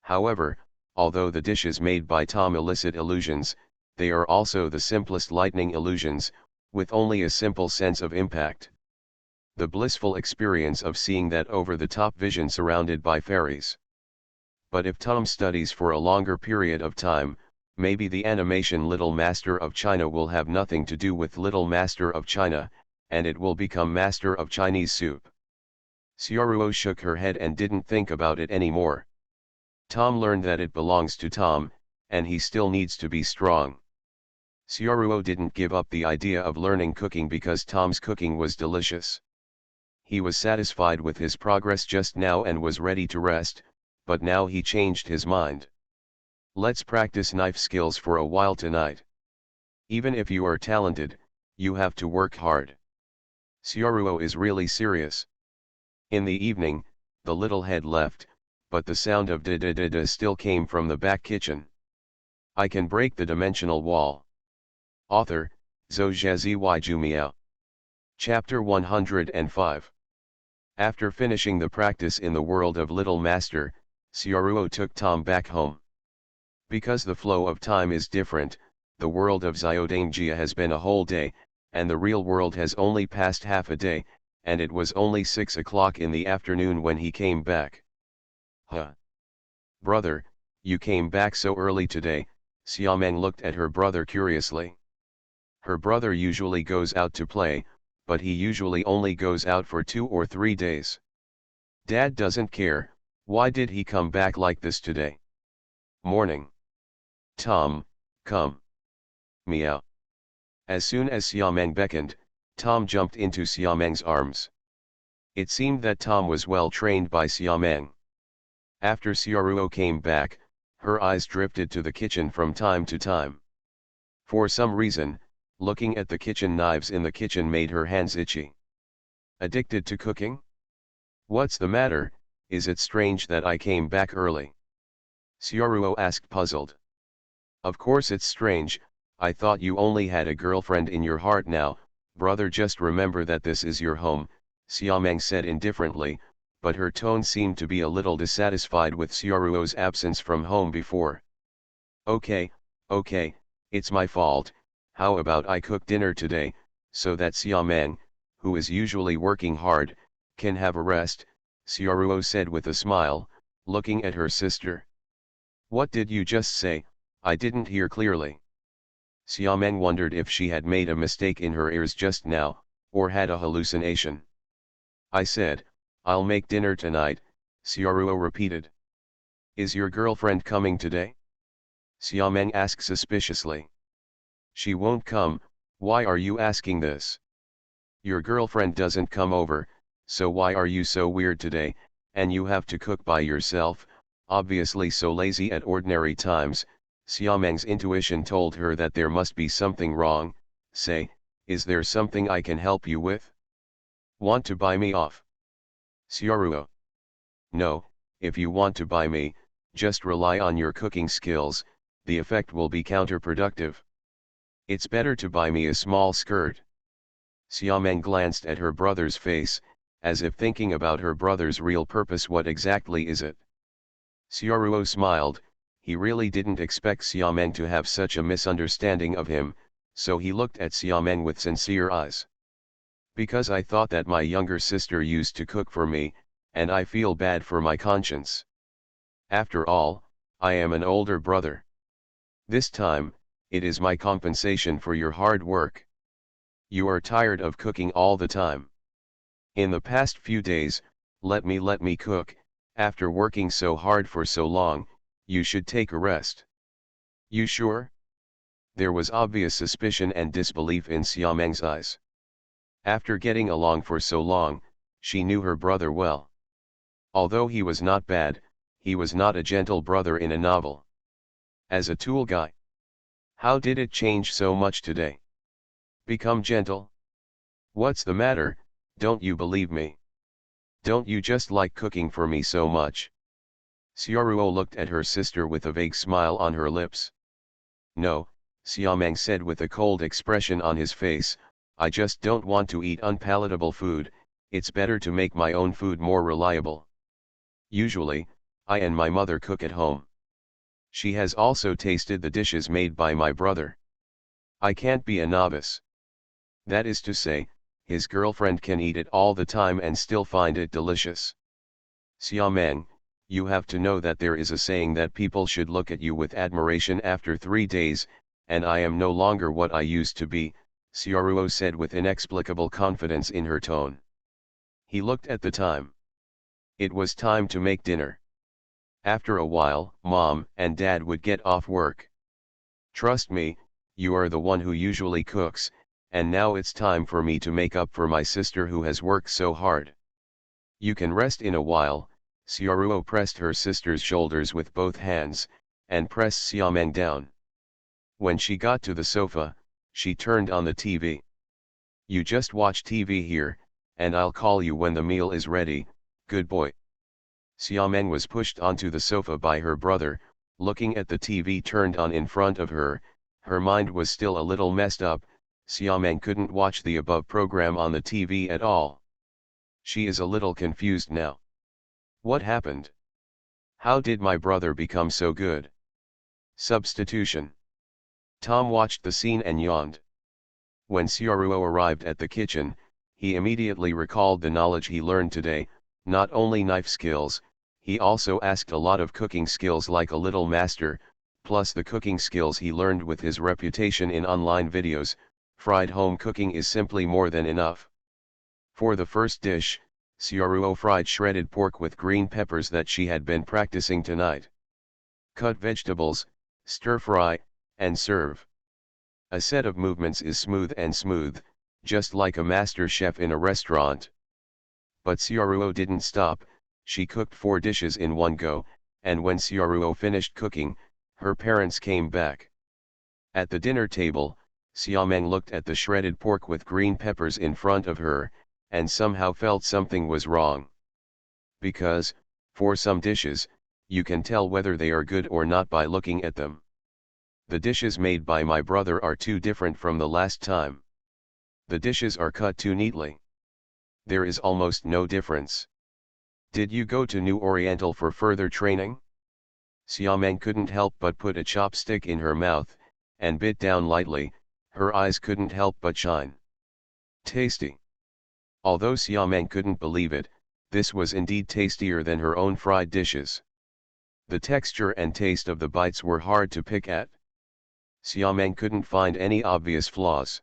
However, although the dishes made by Tom elicit illusions, they are also the simplest lightning illusions, with only a simple sense of impact. The blissful experience of seeing that over-the-top vision surrounded by fairies. But if Tom studies for a longer period of time, maybe the animation Little Master of China will have nothing to do with Little Master of China, and it will become Master of Chinese Soup. Xiaoruo shook her head and didn't think about it anymore. Tom learned that it belongs to Tom, and he still needs to be strong. Xiaoruo didn't give up the idea of learning cooking because Tom's cooking was delicious. He was satisfied with his progress just now and was ready to rest, but now he changed his mind. Let's practice knife skills for a while tonight. Even if you are talented, you have to work hard. Xiaoruo is really serious. In the evening, the little head left, but the sound of da-da-da-da still came from the back kitchen. I can break the dimensional wall. Author, Zhou Zhazi Miao. Chapter 105. After finishing the practice in the world of Little Master, Xiaoruo took Tom back home. Because the flow of time is different, the world of Xiaodangjia has been a whole day, and the real world has only passed half a day, and it was only 6 o'clock in the afternoon when he came back. Huh? Brother, you came back so early today, Xiaomeng looked at her brother curiously. Her brother usually goes out to play, but he usually only goes out for 2 or 3 days. Dad doesn't care, why did he come back like this today? Morning. Tom, come. Meow. As soon as Xiaomeng beckoned, Tom jumped into Xiaomeng's arms. It seemed that Tom was well trained by Xiaomeng. After Xiaoruo came back, her eyes drifted to the kitchen from time to time. For some reason, looking at the kitchen knives in the kitchen made her hands itchy. Addicted to cooking? What's the matter? Is it strange that I came back early? Xiaoruo asked, puzzled. Of course it's strange. I thought you only had a girlfriend in your heart now, brother. Just remember that this is your home, Xiaomeng said indifferently, but her tone seemed to be a little dissatisfied with Xiaoruo's absence from home before. Okay, it's my fault. How about I cook dinner today, so that Xiaomeng, who is usually working hard, can have a rest, Xiaoruo said with a smile, looking at her sister. What did you just say? I didn't hear clearly. Xiaomeng wondered if she had made a mistake in her ears just now, or had a hallucination. I said, I'll make dinner tonight, Xiaoruo repeated. Is your girlfriend coming today? Xiaomeng asked suspiciously. She won't come. Why are you asking this? Your girlfriend doesn't come over, so why are you so weird today, and you have to cook by yourself, obviously so lazy at ordinary times. Xiaomeng's intuition told her that there must be something wrong. Say, is there something I can help you with? Want to buy me off? Xiaoruo. No, if you want to buy me, just rely on your cooking skills, the effect will be counterproductive. It's better to buy me a small skirt. Xiaomeng glanced at her brother's face, as if thinking about her brother's real purpose. What exactly is it? Xiaoruo smiled. He really didn't expect Xiaomeng to have such a misunderstanding of him, so he looked at Xiaomeng with sincere eyes. Because I thought that my younger sister used to cook for me, and I feel bad for my conscience. After all, I am an older brother. This time, it is my compensation for your hard work. You are tired of cooking all the time. In the past few days, let me cook. After working so hard for so long, you should take a rest. You sure? There was obvious suspicion and disbelief in Xiaomeng's eyes. After getting along for so long, she knew her brother well. Although he was not bad, he was not a gentle brother in a novel. As a tool guy. How did it change so much today? Become gentle? What's the matter? Don't you believe me? Don't you just like cooking for me so much? Xiaoruo looked at her sister with a vague smile on her lips. No, Xiaomeng said with a cold expression on his face, I just don't want to eat unpalatable food. It's better to make my own food more reliable. Usually, I and my mother cook at home. She has also tasted the dishes made by my brother. I can't be a novice. That is to say, his girlfriend can eat it all the time and still find it delicious. Xiaomeng, you have to know that there is a saying that people should look at you with admiration after 3 days, and I am no longer what I used to be, Xiaoruo said with inexplicable confidence in her tone. He looked at the time. It was time to make dinner. After a while, Mom and Dad would get off work. Trust me, you are the one who usually cooks, and now it's time for me to make up for my sister who has worked so hard. You can rest in a while. Xiaoruo pressed her sister's shoulders with both hands, and pressed Xiaomeng down. When she got to the sofa, she turned on the TV. You just watch TV here, and I'll call you when the meal is ready, good boy. Xiaomeng was pushed onto the sofa by her brother, looking at the TV turned on in front of her. Her mind was still a little messed up. Xiaomeng couldn't watch the above program on the TV at all. She is a little confused now. What happened? How did my brother become so good? Substitution. Tom watched the scene and yawned. When Xiaoruo arrived at the kitchen, he immediately recalled the knowledge he learned today, not only knife skills, he also asked a lot of cooking skills like a little master, plus the cooking skills he learned with his reputation in online videos. Fried home cooking is simply more than enough. For the first dish, Xiaoruo fried shredded pork with green peppers that she had been practicing tonight. Cut vegetables, stir fry, and serve. A set of movements is smooth, just like a master chef in a restaurant. But Xiaoruo didn't stop, she cooked 4 dishes in one go, and when Xiaoruo finished cooking, her parents came back. At the dinner table, Xiaomeng looked at the shredded pork with green peppers in front of her, and somehow felt something was wrong. Because, for some dishes, you can tell whether they are good or not by looking at them. The dishes made by my brother are too different from the last time. The dishes are cut too neatly. There is almost no difference. Did you go to New Oriental for further training? Xiaomeng couldn't help but put a chopstick in her mouth, and bit down lightly, her eyes couldn't help but shine. Tasty. Although Xiaomeng couldn't believe it, this was indeed tastier than her own fried dishes. The texture and taste of the bites were hard to pick at. Xiaomeng couldn't find any obvious flaws.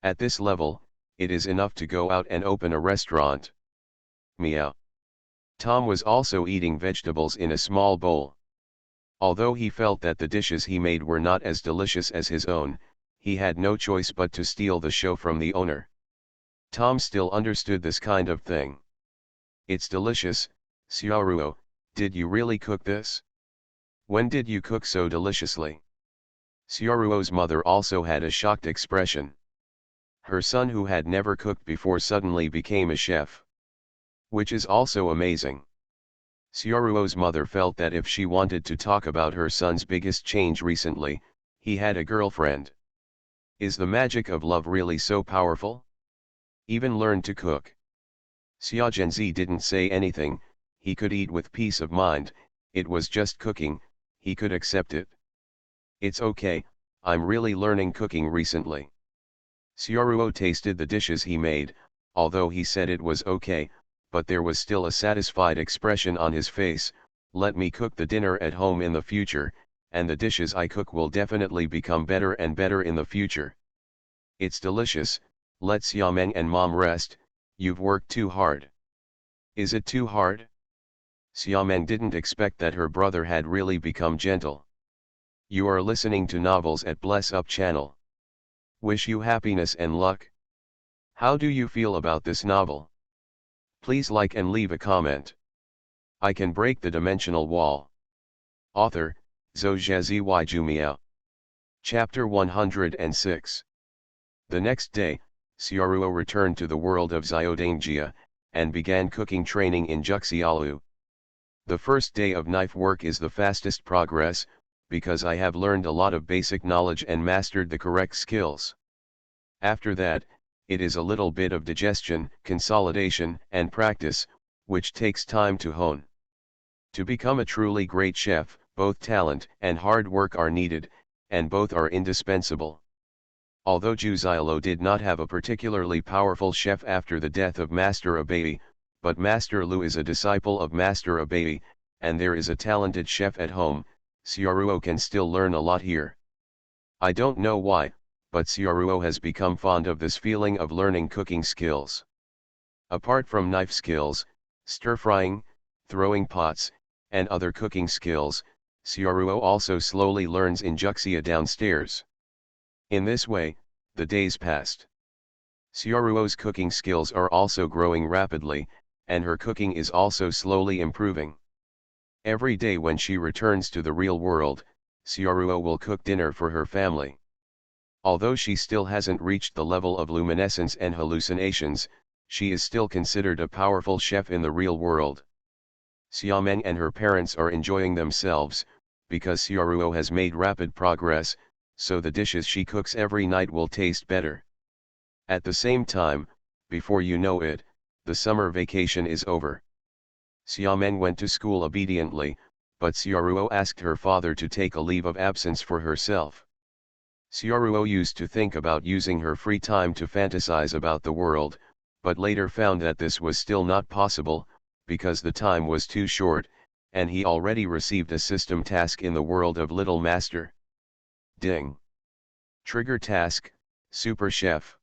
At this level, it is enough to go out and open a restaurant. Meow. Tom was also eating vegetables in a small bowl. Although he felt that the dishes he made were not as delicious as his own, he had no choice but to steal the show from the owner. Tom still understood this kind of thing. It's delicious, Xiaoruo, did you really cook this? When did you cook so deliciously? Xiaoruo's mother also had a shocked expression. Her son, who had never cooked before, suddenly became a chef. Which is also amazing. Xiaoruo's mother felt that if she wanted to talk about her son's biggest change recently, he had a girlfriend. Is the magic of love really so powerful? Even learn to cook. Xia Zhenzi didn't say anything, he could eat with peace of mind, it was just cooking, he could accept it. It's okay, I'm really learning cooking recently. Xiaoruo tasted the dishes he made, although he said it was okay, but there was still a satisfied expression on his face. Let me cook the dinner at home in the future, and the dishes I cook will definitely become better and better in the future. It's delicious, let Xiaomeng and mom rest, you've worked too hard. Is it too hard? Xiaomeng didn't expect that her brother had really become gentle. You are listening to Novels at Bless Up channel. Wish you happiness and luck. How do you feel about this novel? Please like and leave a comment. I can break the dimensional wall. Author, Zhou Zhazi Jumiao. Chapter 106. The next day, Xiaoruo returned to the world of Xiaodangjia, and began cooking training in Juxialu. The first day of knife work is the fastest progress, because I have learned a lot of basic knowledge and mastered the correct skills. After that, it is a little bit of digestion, consolidation, and practice, which takes time to hone. To become a truly great chef, both talent and hard work are needed, and both are indispensable. Although Zhu Xiaolo did not have a particularly powerful chef after the death of Master Abai, but Master Lu is a disciple of Master Abai, and there is a talented chef at home, Xiaoruo can still learn a lot here. I don't know why, but Xiaoruo has become fond of this feeling of learning cooking skills. Apart from knife skills, stir-frying, throwing pots, and other cooking skills, Xiaoruo also slowly learns in Juxia downstairs. In this way, the days passed. Xiaoruo's cooking skills are also growing rapidly, and her cooking is also slowly improving. Every day when she returns to the real world, Xiaoruo will cook dinner for her family. Although she still hasn't reached the level of luminescence and hallucinations, she is still considered a powerful chef in the real world. Xiaomeng and her parents are enjoying themselves, because Xiaoruo has made rapid progress, so the dishes she cooks every night will taste better. At the same time, before you know it, the summer vacation is over. Xiaomeng went to school obediently, but Xiaoruo asked her father to take a leave of absence for herself. Xiaoruo used to think about using her free time to fantasize about the world, but later found that this was still not possible, because the time was too short, and he already received a system task in the world of Little Master. Ding. Trigger task, Super Chef.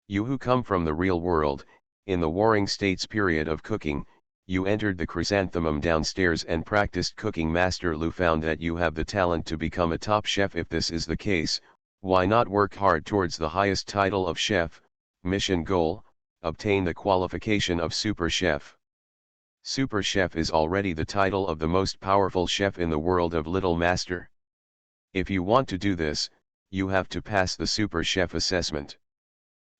You who come from the real world, in the Warring States period of cooking, you entered the chrysanthemum downstairs and practiced cooking. Master Lu found that you have the talent to become a top chef. If this is the case, Why not work hard towards the highest title of chef? Mission goal: obtain the qualification of super chef. Super chef is already the title of the most powerful chef in the world of Little Master. If you want to do this, you have to pass the super chef assessment.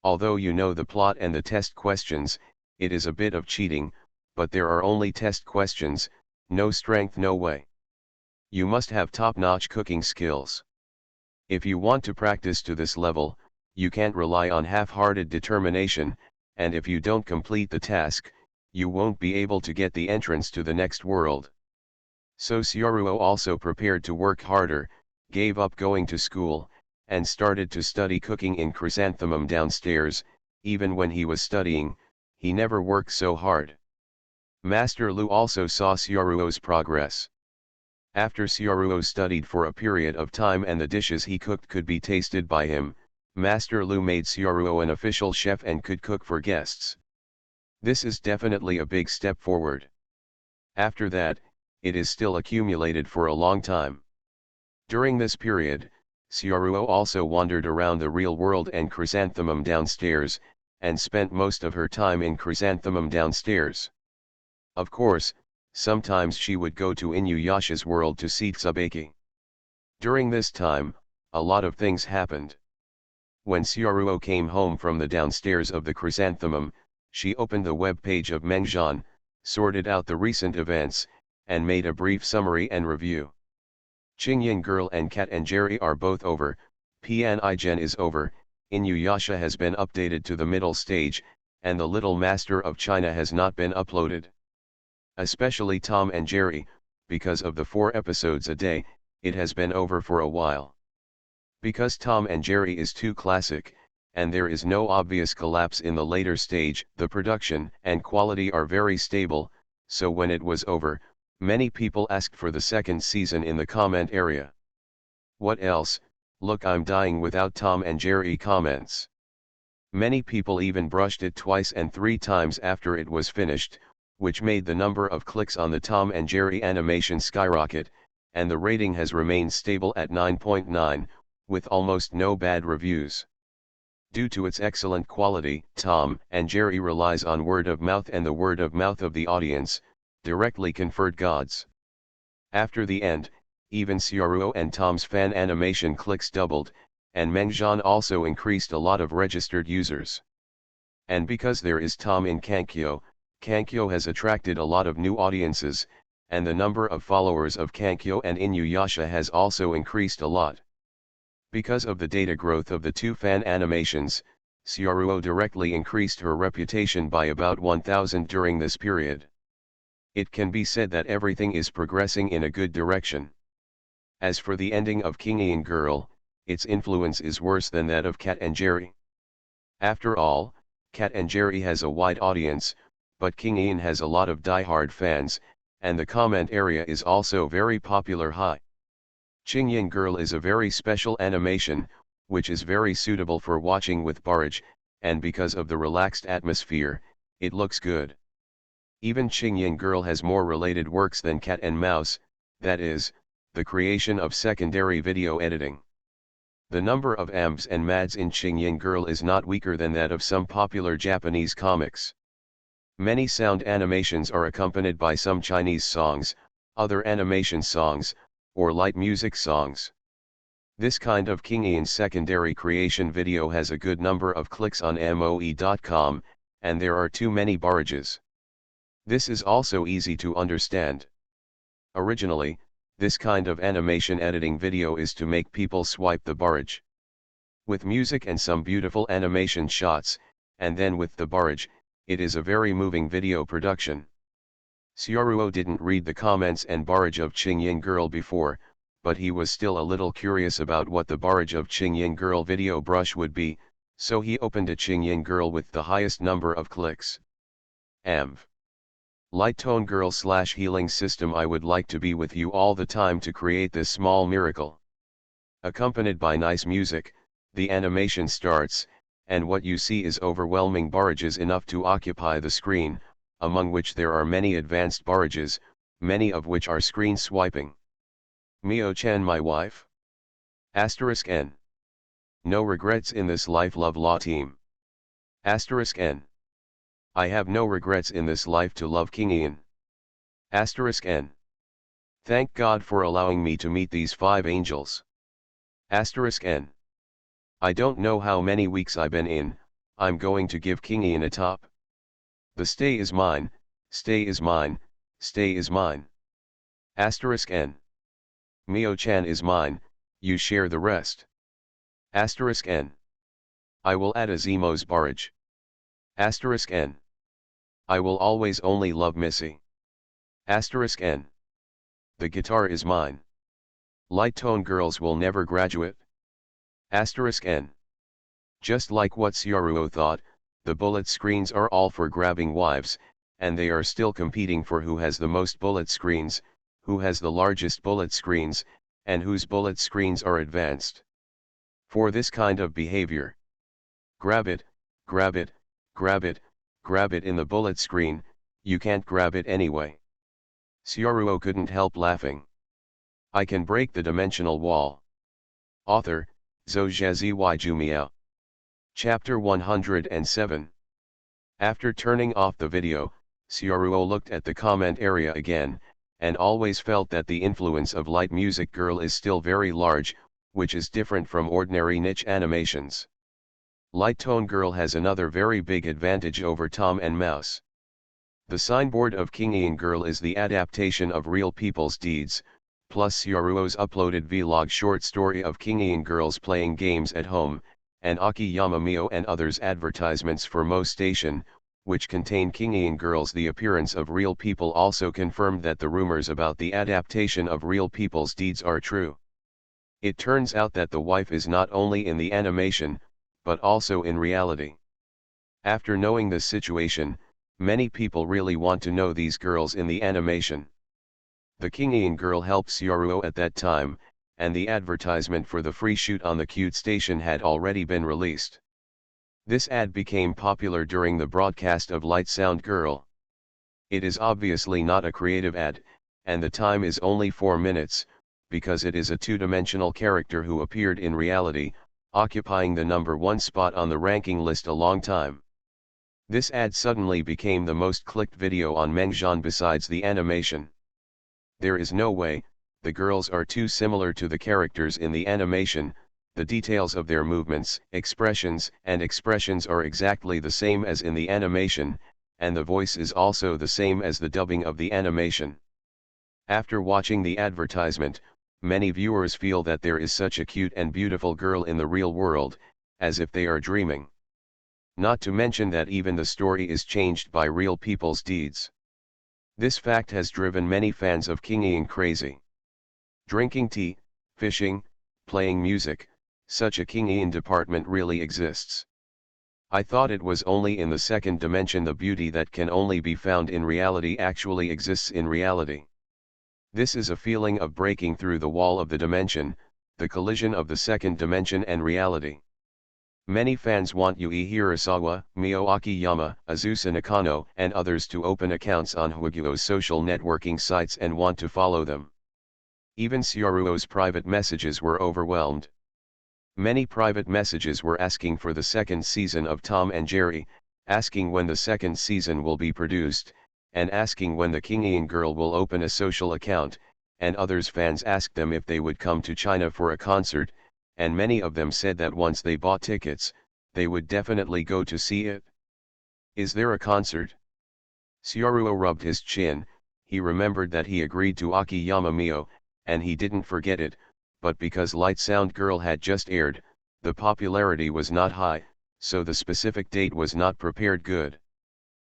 Although you know the plot and the test questions, it is a bit of cheating, but there are only test questions, no strength, no way. You must have top-notch cooking skills. If you want to practice to this level, you can't rely on half-hearted determination, and if you don't complete the task, you won't be able to get the entrance to the next world. So Xiaoruo also prepared to work harder, gave up going to school, and started to study cooking in Chrysanthemum downstairs. Even when he was studying, he never worked so hard. Master Lu also saw Xiaoruo's progress. After Xiaoruo studied for a period of time and the dishes he cooked could be tasted by him, Master Lu made Xiaoruo an official chef and could cook for guests. This is definitely a big step forward. After that, it is still accumulated for a long time. During this period, Xiaoruo also wandered around the real world and Chrysanthemum downstairs, and spent most of her time in Chrysanthemum downstairs. Of course, sometimes she would go to Inuyasha's world to see Tsubaki. During this time, a lot of things happened. When Xiaoruo came home from the downstairs of the Chrysanthemum, she opened the web page of Mengzhan, sorted out the recent events, and made a brief summary and review. Qingyan Girl and Cat and Jerry are both over, Pianigen is over, Inuyasha has been updated to the middle stage, and The Little Master of China has not been uploaded. Especially Tom and Jerry, because of the 4 episodes a day, it has been over for a while. Because Tom and Jerry is too classic, and there is no obvious collapse in the later stage, the production and quality are very stable, so when it was over, many people asked for the second season in the comment area. What else? Look, I'm dying without Tom and Jerry comments. Many people even brushed it twice and 3 times after it was finished, which made the number of clicks on the Tom and Jerry animation skyrocket, and the rating has remained stable at 9.9, with almost no bad reviews. Due to its excellent quality, Tom and Jerry relies on word of mouth and the word of mouth of the audience, directly conferred gods. After the end, even Xiaoruo and Tom's fan animation clicks doubled, and Mengzhan also increased a lot of registered users. And because there is Tom in Kankyo, Kankyo has attracted a lot of new audiences, and the number of followers of Kankyo and Inuyasha has also increased a lot. Because of the data growth of the 2 fan animations, Xiaoruo directly increased her reputation by about 1,000 during this period. It can be said that everything is progressing in a good direction. As for the ending of Qingyan Girl, its influence is worse than that of Cat and Jerry. After all, Cat and Jerry has a wide audience, but Qingyan has a lot of die-hard fans, and the comment area is also very popular high. Qingyan Girl is a very special animation, which is very suitable for watching with barrage, and because of the relaxed atmosphere, it looks good. Even Qingyan Girl has more related works than Cat and Mouse, that is, the creation of secondary video editing. The number of AMVs and MADs in Qingyan Girl is not weaker than that of some popular Japanese comics. Many sound animations are accompanied by some Chinese songs, other animation songs, or light music songs. This kind of Qingyan secondary creation video has a good number of clicks on moe.com, and there are too many barrages. This is also easy to understand. Originally, this kind of animation editing video is to make people swipe the barrage. With music and some beautiful animation shots, and then with the barrage, it is a very moving video production. Xiaoruo didn't read the comments and barrage of Qingyan Girl before, but he was still a little curious about what the barrage of Qingyan Girl video brush would be, so he opened a Qingyan Girl with the highest number of clicks. AMV. Light Tone Girl / Healing System. I would like to be with you all the time to create this small miracle. Accompanied by nice music, the animation starts, and what you see is overwhelming barrages enough to occupy the screen, among which there are many advanced barrages, many of which are screen swiping. Mio-chan, my wife? *N. No regrets in this life, love law team. Asterisk N. I have no regrets in this life to love King Ian. Asterisk N. Thank God for allowing me to meet these 5 angels. Asterisk N. I don't know how many weeks I've been in, I'm going to give King Ian a top. The stay is mine, stay is mine, stay is mine. Asterisk N. Mio-chan is mine, you share the rest. Asterisk N. I will add a Zemo's barrage. Asterisk N. I will always only love Missy. Asterisk N. The guitar is mine. Light tone girls will never graduate. Asterisk N. Just like what Syaruo thought, the bullet screens are all for grabbing wives, and they are still competing for who has the most bullet screens, who has the largest bullet screens, and whose bullet screens are advanced. For this kind of behavior, grab it, grab it, grab it, grab it in the bullet screen, you can't grab it anyway. Syaruo couldn't help laughing. I can break the dimensional wall. Author, Zhou Jumiao. Chapter 107. After turning off the video, Syaruo looked at the comment area again, and always felt that the influence of Light Music Girl is still very large, which is different from ordinary niche animations. Light Tone Girl has another very big advantage over Tom and Mouse. The signboard of King Ian Girl is the adaptation of real people's deeds, plus Syaruo's uploaded vlog short story of King Ian girls playing games at home, and Akiyama Mio and others advertisements for Mo Station, which contain King Ian girls. The appearance of real people also confirmed that the rumors about the adaptation of real people's deeds are true. It turns out that the wife is not only in the animation, but also in reality. After knowing this situation, many people really want to know these girls in the animation. The King Ian girl helped Syaruo at that time, and the advertisement for the free shoot on the cute station had already been released. This ad became popular during the broadcast of Light Sound Girl. It is obviously not a creative ad, and the time is only 4 minutes, because it is a two-dimensional character who appeared in reality, occupying the number 1 spot on the ranking list a long time. This ad suddenly became the most clicked video on Mengzhan besides the animation. There is no way, the girls are too similar to the characters in the animation, the details of their movements, expressions are exactly the same as in the animation, and the voice is also the same as the dubbing of the animation. After watching the advertisement, many viewers feel that there is such a cute and beautiful girl in the real world, as if they are dreaming. Not to mention that even the story is changed by real people's deeds. This fact has driven many fans of King Ian crazy. Drinking tea, fishing, playing music, such a King Ian department really exists. I thought it was only in the second dimension the beauty that can only be found in reality actually exists in reality. This is a feeling of breaking through the wall of the dimension, the collision of the second dimension and reality. Many fans want Yui Hirasawa, Mio Akiyama, Azusa Nakano and others to open accounts on Huiguo's social networking sites and want to follow them. Even Syaruo's private messages were overwhelmed. Many private messages were asking for the second season of Tom and Jerry, asking when the second season will be produced, and asking when the King Ian girl will open a social account, and others fans asked them if they would come to China for a concert, and many of them said that once they bought tickets, they would definitely go to see it. Is there a concert? Syaruo rubbed his chin, he remembered that he agreed to Akiyama Mio, and he didn't forget it, but because Light Sound Girl had just aired, the popularity was not high, so the specific date was not prepared good.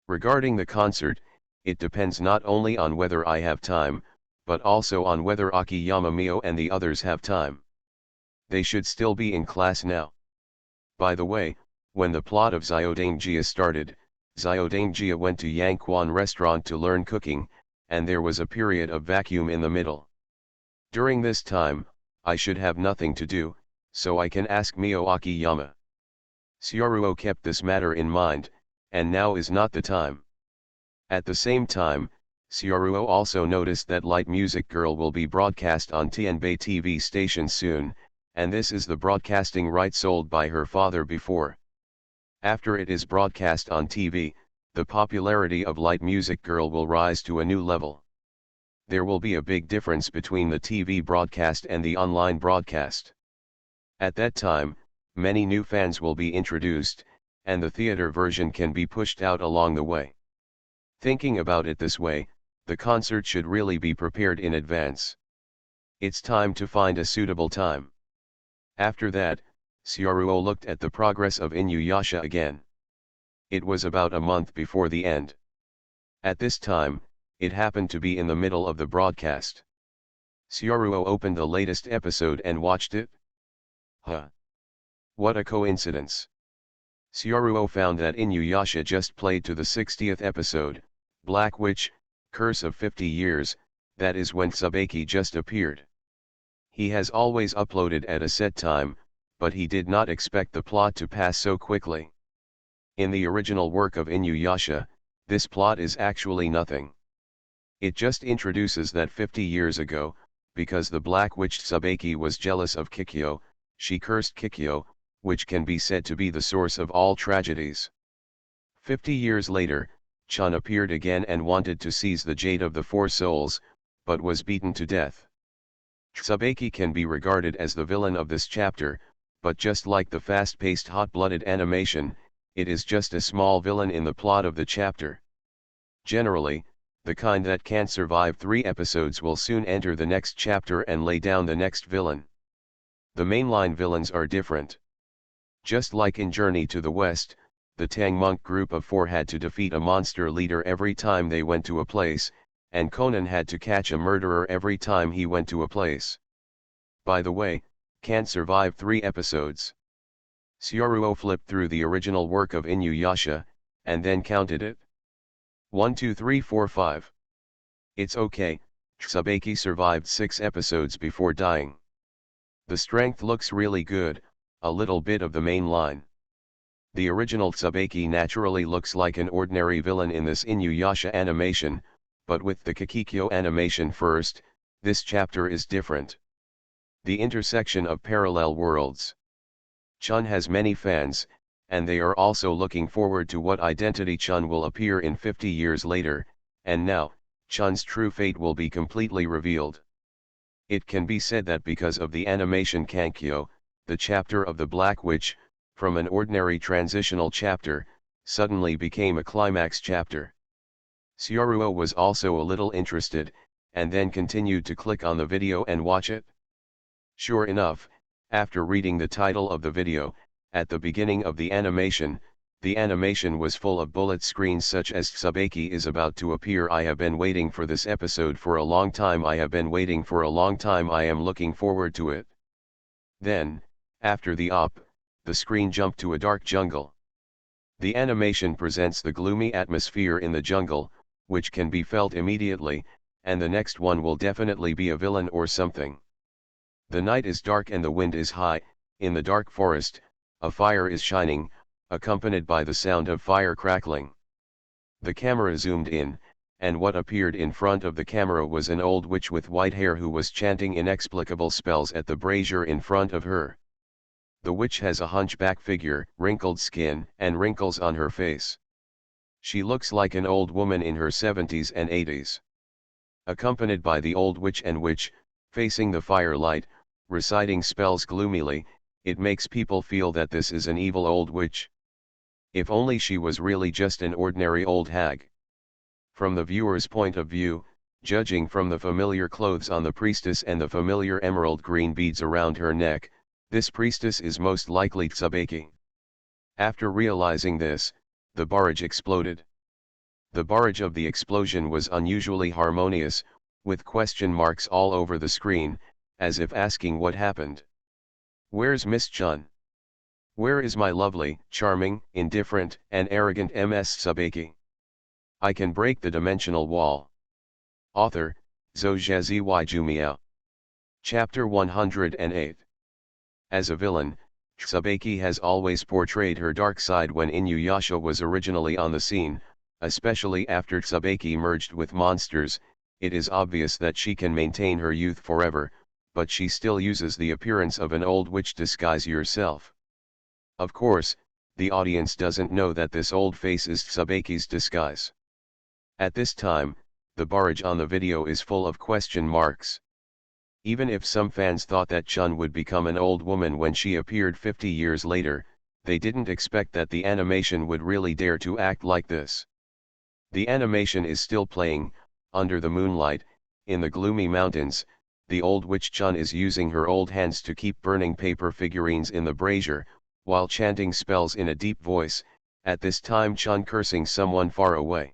Regarding the concert, it depends not only on whether I have time, but also on whether Akiyama Mio and the others have time. They should still be in class now. By the way, when the plot of Xiaodangjia started, Xiaodangjia went to Yangquan restaurant to learn cooking, and there was a period of vacuum in the middle. During this time, I should have nothing to do, so I can ask Mio Akiyama. Syaruo kept this matter in mind, and now is not the time. At the same time, Syaruo also noticed that Light Music Girl will be broadcast on Tianbei TV station soon, and this is the broadcasting right sold by her father before. After it is broadcast on TV, the popularity of Light Music Girl will rise to a new level. There will be a big difference between the TV broadcast and the online broadcast. At that time, many new fans will be introduced, and the theater version can be pushed out along the way. Thinking about it this way, the concert should really be prepared in advance. It's time to find a suitable time. After that, Syaruo looked at the progress of Inuyasha again. It was about a month before the end. At this time, it happened to be in the middle of the broadcast. Syaruo opened the latest episode and watched it. Huh! What a coincidence! Syaruo found that Inuyasha just played to the 60th episode, Black Witch, Curse of 50 Years, that is when Tsubaki just appeared. He has always uploaded at a set time, but he did not expect the plot to pass so quickly. In the original work of Inuyasha, this plot is actually nothing. It just introduces that 50 years ago, because the Black Witch Tsubaki was jealous of Kikyo, she cursed Kikyo, which can be said to be the source of all tragedies. 50 years later, Chun appeared again and wanted to seize the Jade of the Four Souls, but was beaten to death. Tsubaki can be regarded as the villain of this chapter, but just like the fast-paced hot-blooded animation, it is just a small villain in the plot of the chapter. Generally, the kind that can't survive 3 episodes will soon enter the next chapter and lay down the next villain. The mainline villains are different. Just like in Journey to the West, the Tang monk group of 4 had to defeat a monster leader every time they went to a place, and Conan had to catch a murderer every time he went to a place. By the way, can't survive 3 episodes. Syaruo flipped through the original work of Inuyasha, and then counted it. 1 2 3 4 5. It's okay, Tsubaki survived 6 episodes before dying. The strength looks really good, a little bit of the main line. The original Tsubaki naturally looks like an ordinary villain in this Inuyasha animation, but with the Kikikyo animation first, this chapter is different. The intersection of parallel worlds. Chun has many fans, and they are also looking forward to what identity Chun will appear in 50 years later, and now, Chun's true fate will be completely revealed. It can be said that because of the animation Kankyo, the chapter of the Black Witch, from an ordinary transitional chapter, suddenly became a climax chapter. Syaruo was also a little interested, and then continued to click on the video and watch it. Sure enough, after reading the title of the video, at the beginning of the animation was full of bullet screens such as Tsubaki is about to appear. I have been waiting for this episode for a long time. I have been waiting for a long time. I am looking forward to it. Then, after the the screen jumped to a dark jungle. The animation presents the gloomy atmosphere in the jungle, which can be felt immediately, and the next one will definitely be a villain or something. The night is dark and the wind is high. In the dark forest, a fire is shining, accompanied by the sound of fire crackling. The camera zoomed in, and what appeared in front of the camera was an old witch with white hair who was chanting inexplicable spells at the brazier in front of her. The witch has a hunchback figure, wrinkled skin, and wrinkles on her face. She looks like an old woman in her 70s and 80s. Accompanied by the old witch and witch, facing the firelight, reciting spells gloomily, it makes people feel that this is an evil old witch. If only she was really just an ordinary old hag. From the viewer's point of view, judging from the familiar clothes on the priestess and the familiar emerald green beads around her neck, this priestess is most likely Tsubaki. After realizing this, the barrage exploded. The barrage of the explosion was unusually harmonious, with question marks all over the screen, as if asking what happened. Where's Miss Chun? Where is my lovely, charming, indifferent, and arrogant Ms. Tsubaki? I can break the dimensional wall. Author, Zhou Jumiao. Chapter 108. As a villain, Tsubaki has always portrayed her dark side when Inuyasha was originally on the scene, especially after Tsubaki merged with monsters. It is obvious that she can maintain her youth forever, but she still uses the appearance of an old witch. Disguise yourself. Of course, the audience doesn't know that this old face is Tsubaki's disguise. At this time, the barrage on the video is full of question marks. Even if some fans thought that Chun would become an old woman when she appeared 50 years later, they didn't expect that the animation would really dare to act like this. The animation is still playing, under the moonlight, in the gloomy mountains. The old witch Chun is using her old hands to keep burning paper figurines in the brazier, while chanting spells in a deep voice, at this time Chun cursing someone far away.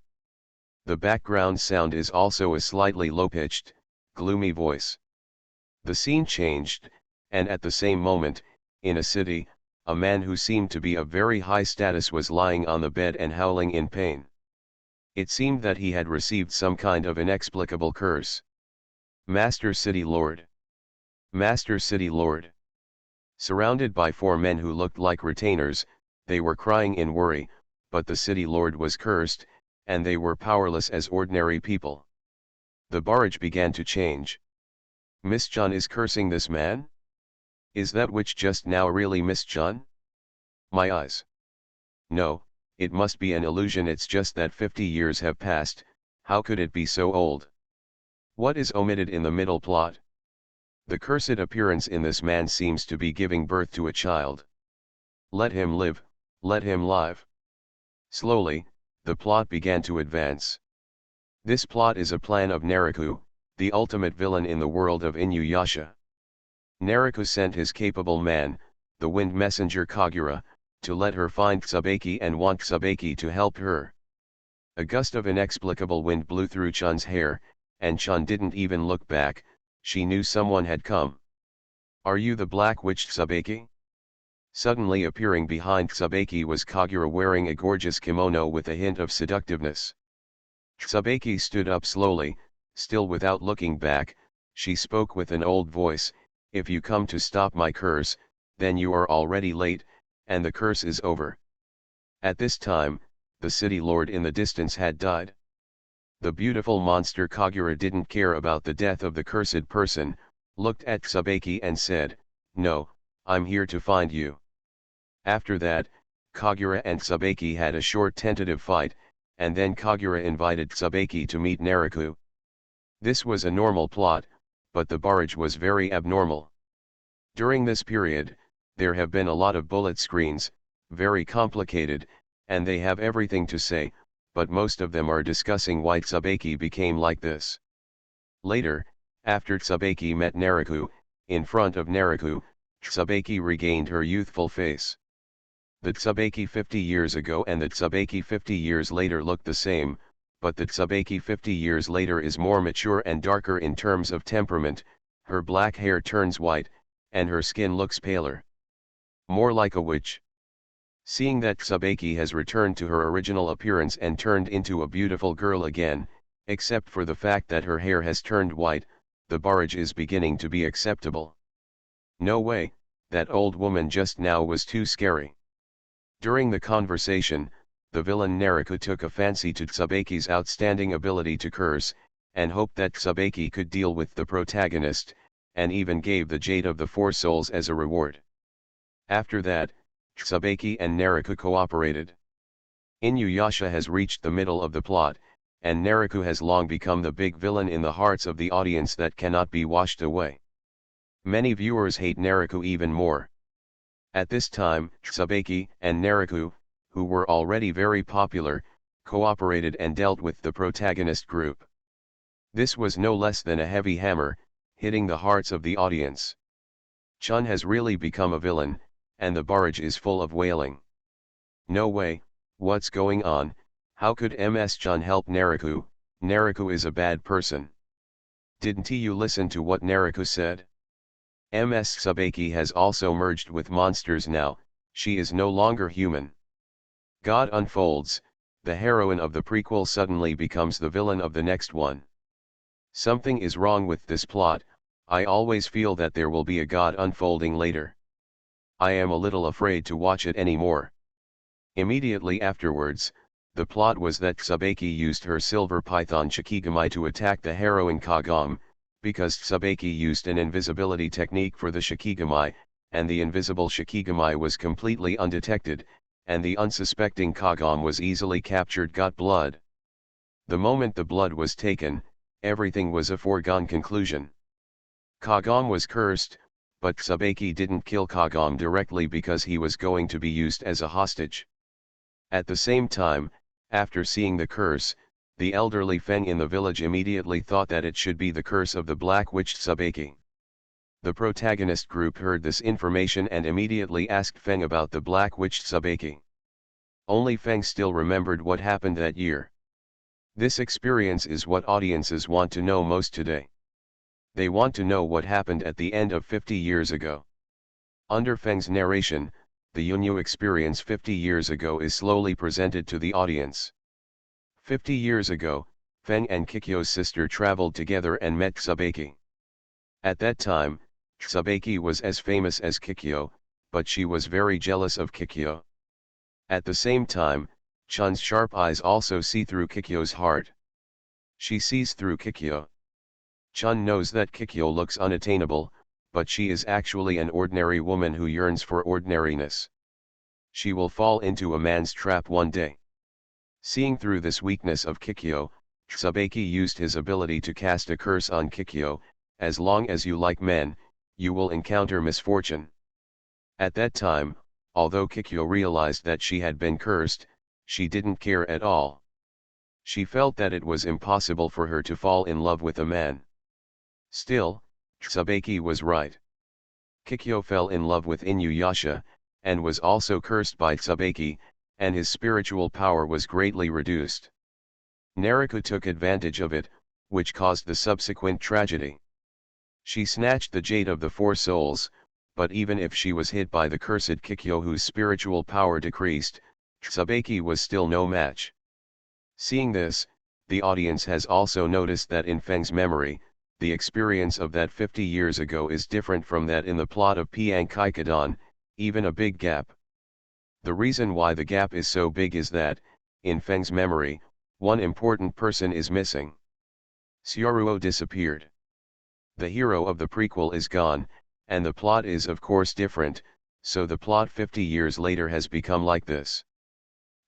The background sound is also a slightly low-pitched, gloomy voice. The scene changed, and at the same moment, in a city, a man who seemed to be of very high status was lying on the bed and howling in pain. It seemed that he had received some kind of inexplicable curse. Master City Lord! Master City Lord! Surrounded by 4 men who looked like retainers, they were crying in worry, but the City Lord was cursed, and they were powerless as ordinary people. The barrage began to change. Miss Chun is cursing this man? Is that witch just now really Miss Chun? My eyes. No, it must be an illusion. It's just that 50 years have passed. How could it be so old? What is omitted in the middle plot? The cursed appearance in this man seems to be giving birth to a child. Let him live, let him live. Slowly, the plot began to advance. This plot is a plan of Naraku, the ultimate villain in the world of Inuyasha. Naraku sent his capable man, the wind messenger Kagura, to let her find Tsubaki and want Tsubaki to help her. A gust of inexplicable wind blew through Chun's hair, and Chun didn't even look back. She knew someone had come. Are you the Black Witch Tsubaki? Suddenly appearing behind Tsubaki was Kagura wearing a gorgeous kimono with a hint of seductiveness. Tsubaki stood up slowly, still without looking back. She spoke with an old voice, if you come to stop my curse, then you are already late, and the curse is over. At this time, the city lord in the distance had died. The beautiful monster Kagura didn't care about the death of the cursed person, looked at Tsubaki and said, no, I'm here to find you. After that, Kagura and Tsubaki had a short tentative fight, and then Kagura invited Tsubaki to meet Naraku. This was a normal plot, but the barrage was very abnormal. During this period, there have been a lot of bullet screens, very complicated, and they have everything to say, but most of them are discussing why Tsubaki became like this. Later, after Tsubaki met Naraku, in front of Naraku, Tsubaki regained her youthful face. The Tsubaki 50 years ago and the Tsubaki 50 years later look the same, but the Tsubaki 50 years later is more mature and darker in terms of temperament. Her black hair turns white, and her skin looks paler. More like a witch. Seeing that Tsubaki has returned to her original appearance and turned into a beautiful girl again, except for the fact that her hair has turned white, the barrage is beginning to be acceptable. No way, that old woman just now was too scary. During the conversation, the villain Naraku took a fancy to Tsubaki's outstanding ability to curse, and hoped that Tsubaki could deal with the protagonist, and even gave the Jade of the Four Souls as a reward. After that, Tsubaki and Naraku cooperated. Inuyasha has reached the middle of the plot, and Naraku has long become the big villain in the hearts of the audience that cannot be washed away. Many viewers hate Naraku even more. At this time, Tsubaki and Naraku, who were already very popular, cooperated and dealt with the protagonist group. This was no less than a heavy hammer, hitting the hearts of the audience. Chun has really become a villain, and the barrage is full of wailing. No way, what's going on? How could Ms. Chun help Naraku? Naraku is a bad person. Didn't you listen to what Naraku said? Ms. Tsubaki has also merged with monsters now, she is no longer human. God unfolds, the heroine of the prequel suddenly becomes the villain of the next one. Something is wrong with this plot. I always feel that there will be a God unfolding later. I am a little afraid to watch it anymore. Immediately afterwards, the plot was that Tsubaki used her silver python Shikigami to attack the heroine Kagome, Because Tsubaki used an invisibility technique for the Shikigami, and the invisible Shikigami was completely undetected, and the unsuspecting Kagome was easily captured got blood. The moment the blood was taken, everything was a foregone conclusion. Kagome was cursed, but Tsubaki didn't kill Kagome directly because he was going to be used as a hostage. At the same time, after seeing the curse, the elderly Feng in the village immediately thought that it should be the curse of the Black Witch Tsubaki. The protagonist group heard this information and immediately asked Feng about the Black Witch Tsubaki. Only Feng still remembered what happened that year. This experience is what audiences want to know most today. They want to know what happened at the end of 50 years ago. Under Feng's narration, the Yunyu experience 50 years ago is slowly presented to the audience. 50 years ago, Feng and Kikyo's sister traveled together and met Tsubaki. At that time, Tsubaki was as famous as Kikyo, but she was very jealous of Kikyo. At the same time, Chun's sharp eyes also see through Kikyo's heart. She sees through Kikyo. Chun knows that Kikyo looks unattainable, but she is actually an ordinary woman who yearns for ordinariness. She will fall into a man's trap one day. Seeing through this weakness of Kikyo, Tsubaki used his ability to cast a curse on Kikyo. As long as you like men, you will encounter misfortune. At that time, although Kikyo realized that she had been cursed, she didn't care at all. She felt that it was impossible for her to fall in love with a man. Still, Tsubaki was right. Kikyo fell in love with Inuyasha, and was also cursed by Tsubaki, and his spiritual power was greatly reduced. Naruko took advantage of it, which caused the subsequent tragedy. She snatched the Jade of the Four Souls, but even if she was hit by the cursed Kikyo whose spiritual power decreased, Tsubaki was still no match. Seeing this, the audience has also noticed that in Feng's memory, the experience of that 50 years ago is different from that in the plot of Piankaikodon, even a big gap. The reason why the gap is so big is that, in Feng's memory, one important person is missing. Syoruo disappeared. The hero of the prequel is gone, and the plot is of course different, so the plot 50 years later has become like this.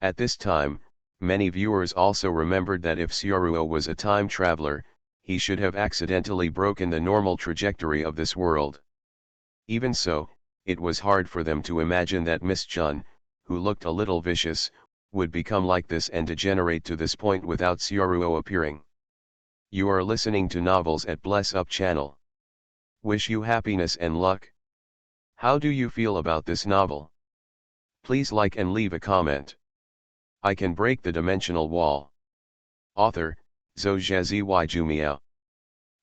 At this time, many viewers also remembered that if Syoruo was a time traveler, he should have accidentally broken the normal trajectory of this world. Even so, it was hard for them to imagine that Miss Chun, who looked a little vicious, would become like this and degenerate to this point without Syoruo appearing. You are listening to Novels at Bless Up channel. Wish you happiness and luck. How do you feel about this novel? Please like and leave a comment. I can break the dimensional wall. Author, Zhou Jumiao.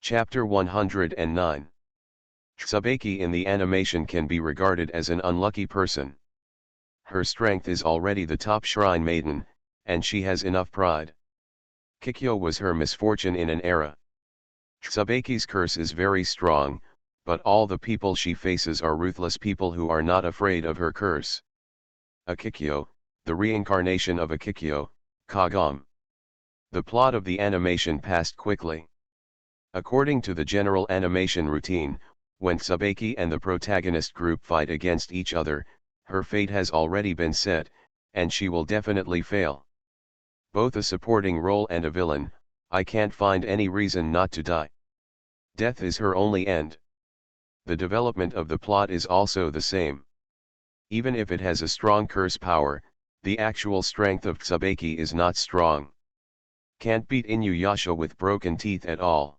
Chapter 109. Tsubaki in the animation can be regarded as an unlucky person. Her strength is already the top shrine maiden, and she has enough pride. Kikyo was her misfortune in an era. Tsubaki's curse is very strong, but all the people she faces are ruthless people who are not afraid of her curse. A Kikyo, the reincarnation of a Kikyo, Kagome. The plot of the animation passed quickly. According to the general animation routine, when Tsubaki and the protagonist group fight against each other, her fate has already been set, and she will definitely fail. Both a supporting role and a villain, I can't find any reason not to die. Death is her only end. The development of the plot is also the same. Even if it has a strong curse power, the actual strength of Tsubaki is not strong. Can't beat Inuyasha with broken teeth at all.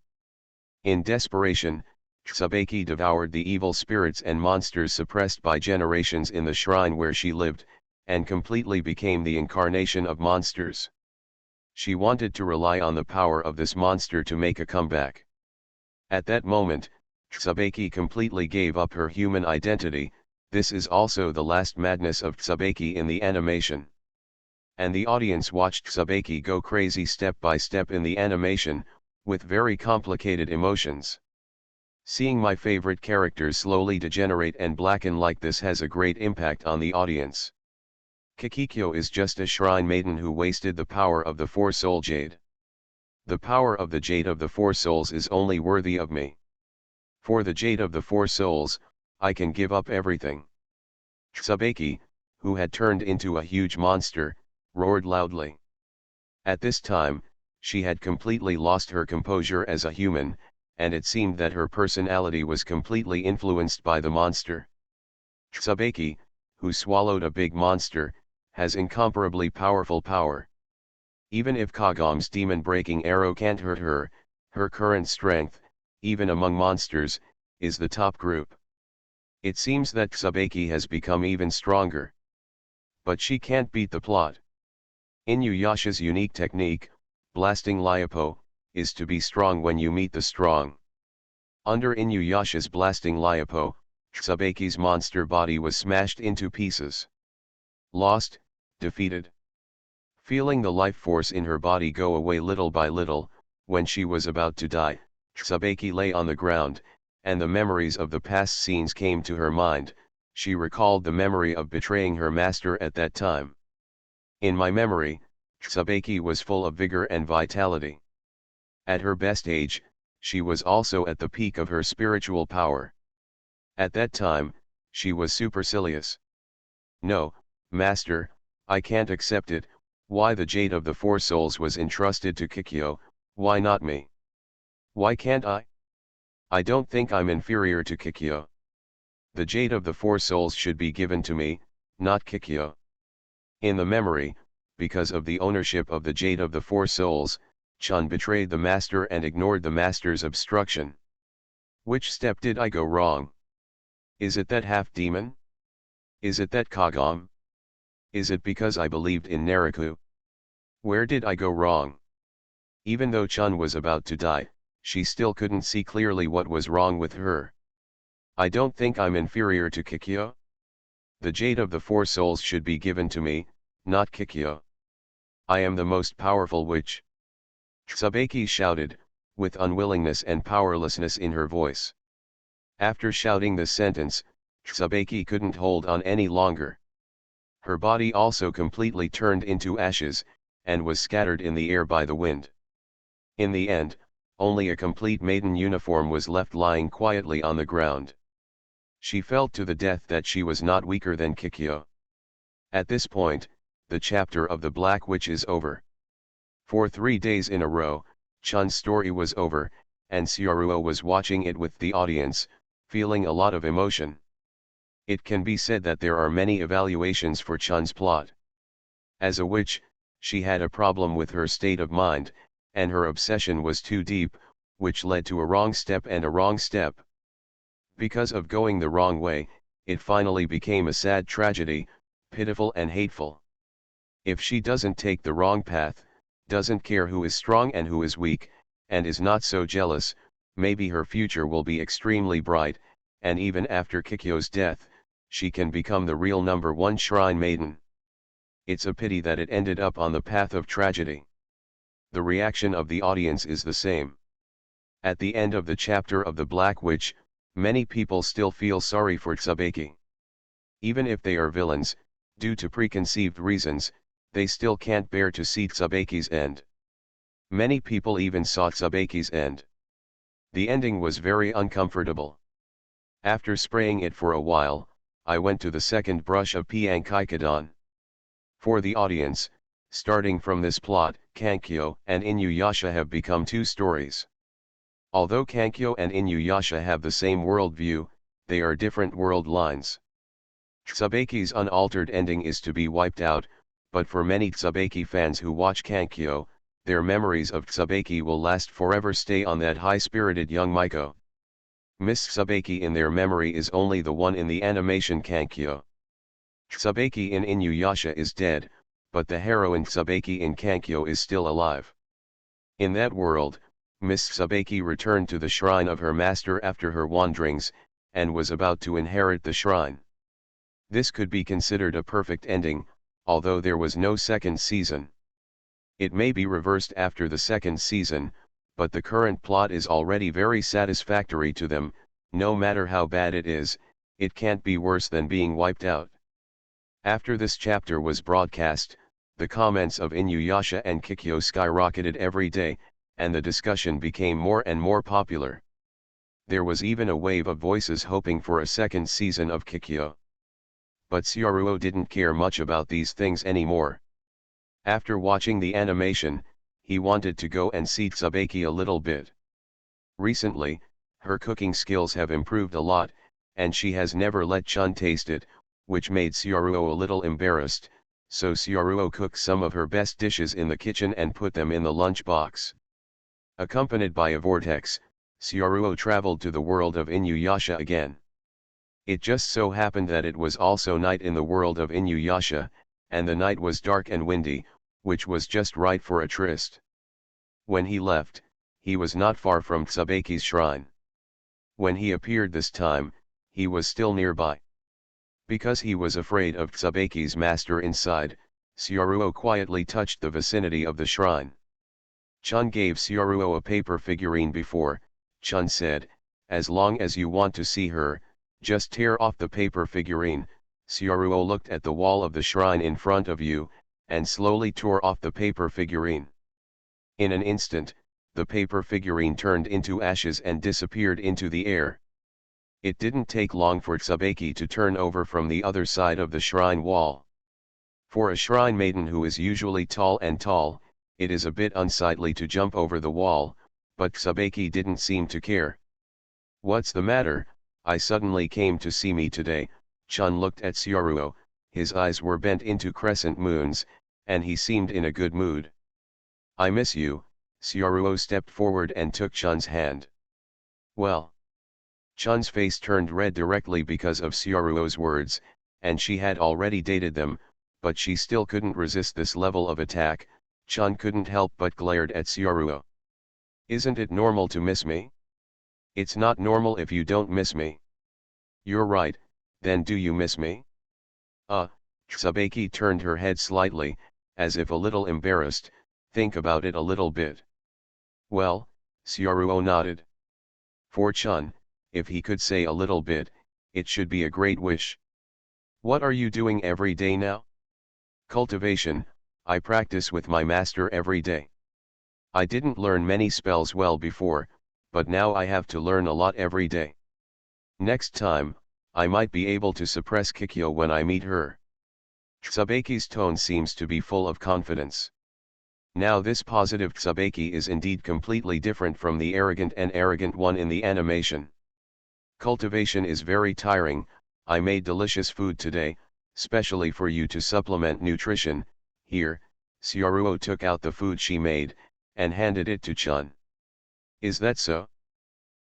In desperation, Tsubaki devoured the evil spirits and monsters suppressed by generations in the shrine where she lived, and completely became the incarnation of monsters. She wanted to rely on the power of this monster to make a comeback. At that moment, Tsubaki completely gave up her human identity. This is also the last madness of Tsubaki in the animation. And the audience watched Tsubaki go crazy step by step in the animation, with very complicated emotions. Seeing my favorite characters slowly degenerate and blacken like this has a great impact on the audience. Kikyo is just a shrine maiden who wasted the power of the Four Soul Jade. The power of the Jade of the Four Souls is only worthy of me. For the Jade of the Four Souls, I can give up everything. Tsubaki, who had turned into a huge monster, roared loudly. At this time, she had completely lost her composure as a human, and it seemed that her personality was completely influenced by the monster. Tsubaki, who swallowed a big monster, has incomparably powerful power. Even if Kagam's demon-breaking arrow can't hurt her, her current strength, even among monsters, is the top group. It seems that Tsubaki has become even stronger. But she can't beat the plot. Inuyasha's unique technique, blasting Lyapo, is to be strong when you meet the strong. Under Inuyasha's blasting Lyapo, Tsubaki's monster body was smashed into pieces. Lost, defeated. Feeling the life force in her body go away little by little, when she was about to die, Tsubaki lay on the ground, and the memories of the past scenes came to her mind. She recalled the memory of betraying her master at that time. In my memory, Tsubaki was full of vigor and vitality. At her best age, she was also at the peak of her spiritual power. At that time, she was supercilious. No, master, I can't accept it. Why the Jade of the Four Souls was entrusted to Kikyo, why not me? Why can't I? I don't think I'm inferior to Kikyo. The Jade of the Four Souls should be given to me, not Kikyo. In the memory, because of the ownership of the Jade of the Four Souls, Chun betrayed the master and ignored the master's obstruction. Which step did I go wrong? Is it that half-demon? Is it that Kagam? Is it because I believed in Naraku? Where did I go wrong? Even though Chun was about to die, she still couldn't see clearly what was wrong with her. I don't think I'm inferior to Kikyo. The Jade of the Four Souls should be given to me, not Kikyo. I am the most powerful witch. Tsubaki shouted, with unwillingness and powerlessness in her voice. After shouting this sentence, Tsubaki couldn't hold on any longer. Her body also completely turned into ashes, and was scattered in the air by the wind. In the end, only a complete maiden uniform was left lying quietly on the ground. She felt to the death that she was not weaker than Kikyo. At this point, the chapter of the Black Witch is over. For 3 days in a row, Chun's story was over, and Syaruo was watching it with the audience, feeling a lot of emotion. It can be said that there are many evaluations for Chun's plot. As a witch, she had a problem with her state of mind, and her obsession was too deep, which led to a wrong step and a wrong step. Because of going the wrong way, it finally became a sad tragedy, pitiful and hateful. If she doesn't take the wrong path, doesn't care who is strong and who is weak, and is not so jealous, maybe her future will be extremely bright, and even after Kikyo's death, she can become the real #1 shrine maiden. It's a pity that it ended up on the path of tragedy. The reaction of the audience is the same. At the end of the chapter of the Black Witch, many people still feel sorry for Tsubaki. Even if they are villains, due to preconceived reasons, they still can't bear to see Tsubaki's end. Many people even saw Tsubaki's end. The ending was very uncomfortable. After spraying it for a while, I went to the second brush of Piankaikodon. For the audience, starting from this plot, Kankyo and Inuyasha have become two stories. Although Kankyo and Inuyasha have the same worldview, they are different world lines. Tsubaki's unaltered ending is to be wiped out, but for many Tsubaki fans who watch Kankyo, their memories of Tsubaki will last forever. Stay on that high-spirited young Maiko. Miss Tsubaki in their memory is only the one in the animation Kankyo. Tsubaki in Inuyasha is dead, but the heroine Tsubaki in Kankyo is still alive. In that world, Miss Tsubaki returned to the shrine of her master after her wanderings, and was about to inherit the shrine. This could be considered a perfect ending, although there was no second season. It may be reversed after the second season, but the current plot is already very satisfactory to them. No matter how bad it is, it can't be worse than being wiped out. After this chapter was broadcast, the comments of Inuyasha and Kikyo skyrocketed every day, and the discussion became more and more popular. There was even a wave of voices hoping for a second season of Kikyo. But Syaruo didn't care much about these things anymore. After watching the animation, he wanted to go and see Tsubaki a little bit. Recently, her cooking skills have improved a lot, and she has never let Chun taste it, which made Syaruo a little embarrassed, so Syaruo cooked some of her best dishes in the kitchen and put them in the lunch box. Accompanied by a vortex, Syaruo traveled to the world of Inuyasha again. It just so happened that it was also night in the world of Inuyasha, and the night was dark and windy, which was just right for a tryst. When he left, he was not far from Tsubaki's shrine. When he appeared this time, he was still nearby. Because he was afraid of Tsubaki's master inside, Syaruo quietly touched the vicinity of the shrine. Chun gave Syaruo a paper figurine before. Chun said, "As long as you want to see her, just tear off the paper figurine." Syaruo looked at the wall of the shrine in front of you, and slowly tore off the paper figurine. In an instant, the paper figurine turned into ashes and disappeared into the air. It didn't take long for Tsubaki to turn over from the other side of the shrine wall. For a shrine maiden who is usually tall, it is a bit unsightly to jump over the wall, but Tsubaki didn't seem to care. "What's the matter? I suddenly came to see me today." Chun looked at Syaruo, his eyes were bent into crescent moons, and he seemed in a good mood. "I miss you." Syaruo stepped forward and took Chun's hand. "Well." Chun's face turned red directly because of Syaruo's words, and she had already dated them, but she still couldn't resist this level of attack. Chun couldn't help but glared at Syaruo. "Isn't it normal to miss me?" "It's not normal if you don't miss me." "You're right, then do you miss me?" Tsubaki turned her head slightly, as if a little embarrassed. "Think about it a little bit." "Well," Syaruo nodded. For Chun, if he could say a little bit, it should be a great wish. "What are you doing every day now?" "Cultivation. I practice with my master every day. I didn't learn many spells well before, but now I have to learn a lot every day. Next time, I might be able to suppress Kikyo when I meet her." Tsubaki's tone seems to be full of confidence. Now this positive Tsubaki is indeed completely different from the arrogant one in the animation. "Cultivation is very tiring. I made delicious food today, specially for you to supplement nutrition. Here." Syaruo took out the food she made, and handed it to Chun. "Is that so?"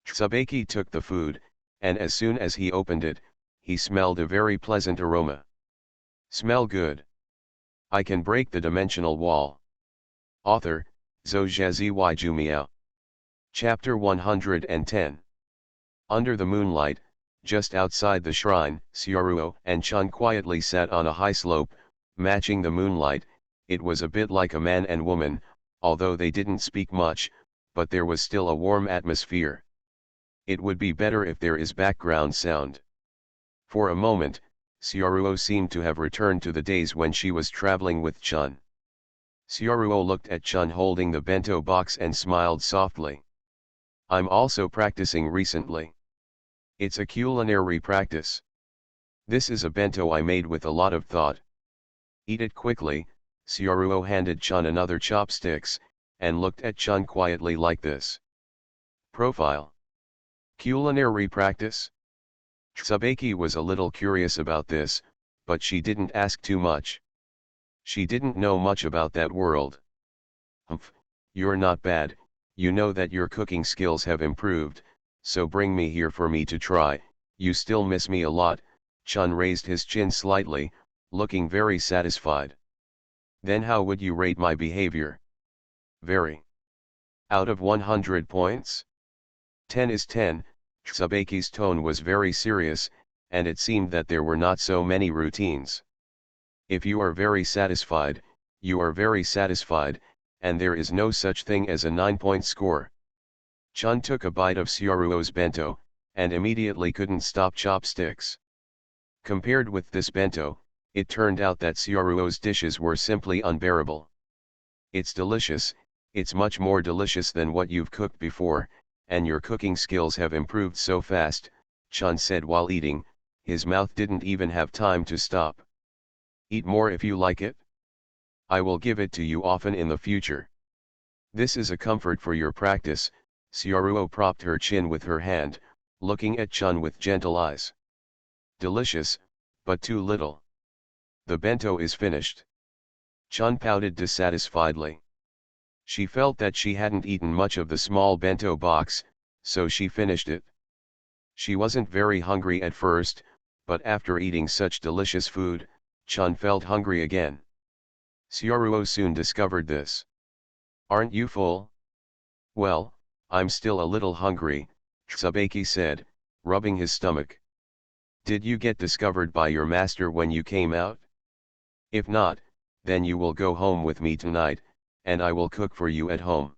Tsubaki took the food, and as soon as he opened it, he smelled a very pleasant aroma. "Smell good. I can break the dimensional wall." Author, Zhou Jumiao. Chapter 110. Under the moonlight, just outside the shrine, Syaruo and Chun quietly sat on a high slope, matching the moonlight. It was a bit like a man and woman, although they didn't speak much, but there was still a warm atmosphere. It would be better if there is background sound. For a moment, Syaruo seemed to have returned to the days when she was traveling with Chun. Syaruo looked at Chun holding the bento box and smiled softly. "I'm also practicing recently. It's a culinary practice. This is a bento I made with a lot of thought. Eat it quickly." Syaruo handed Chun another chopsticks, and looked at Chun quietly like this. Profile. Culinary practice? Tsubaki was a little curious about this, but she didn't ask too much. She didn't know much about that world. "Humph, you're not bad. You know that your cooking skills have improved, so bring me here for me to try. You still miss me a lot." Chun raised his chin slightly, looking very satisfied. "Then how would you rate my behavior?" "Very. Out of 100 points? 10 is 10. Tsubaki's tone was very serious, and it seemed that there were not so many routines. "If you are very satisfied, you are very satisfied, and there is no such thing as a 9-point score." Chun took a bite of Syaruo's bento, and immediately couldn't stop chopsticks. Compared with this bento, it turned out that Syaruo's dishes were simply unbearable. "It's delicious," It's much more delicious than what you've cooked before, and your cooking skills have improved so fast, Chun said while eating. His mouth didn't even have time to stop. Eat more if you like it. I will give it to you often in the future. This is a comfort for your practice. Xiaoruo propped her chin with her hand, looking at Chun with gentle eyes. Delicious, but too little. The bento is finished. Chun pouted dissatisfiedly. She felt that she hadn't eaten much of the small bento box, so she finished it. She wasn't very hungry at first, but after eating such delicious food, Chun felt hungry again. Xiaoruo soon discovered this. Aren't you full? Well, I'm still a little hungry, Tsubaki said, rubbing his stomach. Did you get discovered by your master when you came out? If not, then you will go home with me tonight, and I will cook for you at home.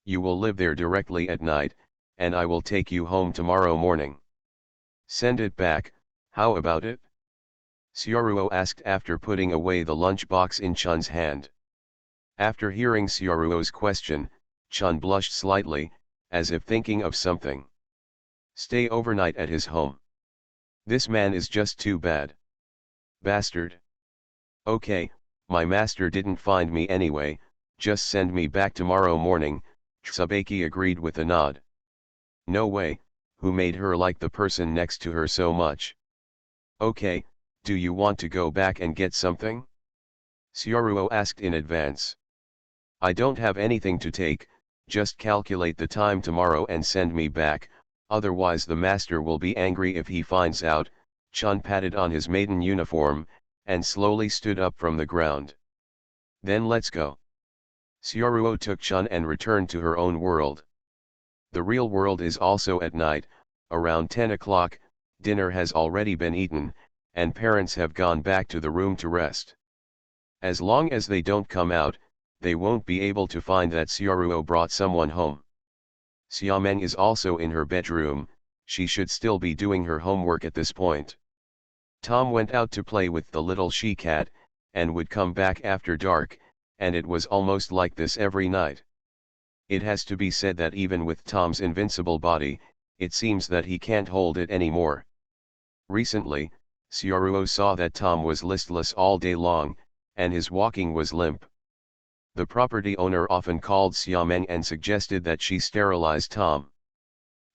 You will live there directly at night, and I will take you home tomorrow morning. Send it back, how about it? Xiaoruo asked after putting away the lunchbox in Chun's hand. After hearing Xiaoruo's question, Chun blushed slightly, as if thinking of something. Stay overnight at his home. This man is just too bad. Bastard. Okay, my master didn't find me anyway, just send me back tomorrow morning, Tsubaki agreed with a nod. No way, who made her like the person next to her so much? Okay, do you want to go back and get something? Xiaoruo asked in advance. I don't have anything to take, just calculate the time tomorrow and send me back, otherwise the master will be angry if he finds out. Chun patted on his maiden uniform, and slowly stood up from the ground. Then let's go. Xiaoruo took Chun and returned to her own world. The real world is also at night, around 10 o'clock, dinner has already been eaten, and parents have gone back to the room to rest. As long as they don't come out, they won't be able to find that Xiaoruo brought someone home. Xiaomeng is also in her bedroom, she should still be doing her homework at this point. Tom went out to play with the little she-cat, and would come back after dark, and it was almost like this every night. It has to be said that even with Tom's invincible body, it seems that he can't hold it anymore. Recently, Xiaoruo saw that Tom was listless all day long, and his walking was limp. The property owner often called Xiaomeng and suggested that she sterilize Tom.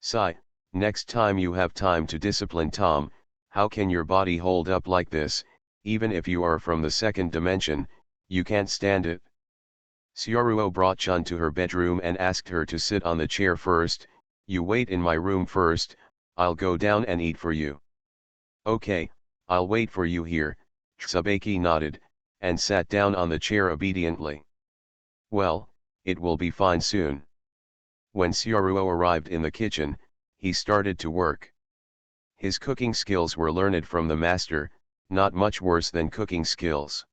Sigh, next time you have time to discipline Tom, how can your body hold up like this? Even if you are from the second dimension, you can't stand it. Xiaoruo brought Chun to her bedroom and asked her to sit on the chair first. You wait in my room first, I'll go down and eat for you. Okay, I'll wait for you here, Tsubaki nodded, and sat down on the chair obediently. Well, it will be fine soon. When Xiaoruo arrived in the kitchen, he started to work. His cooking skills were learned from the master, not much worse than cooking skills.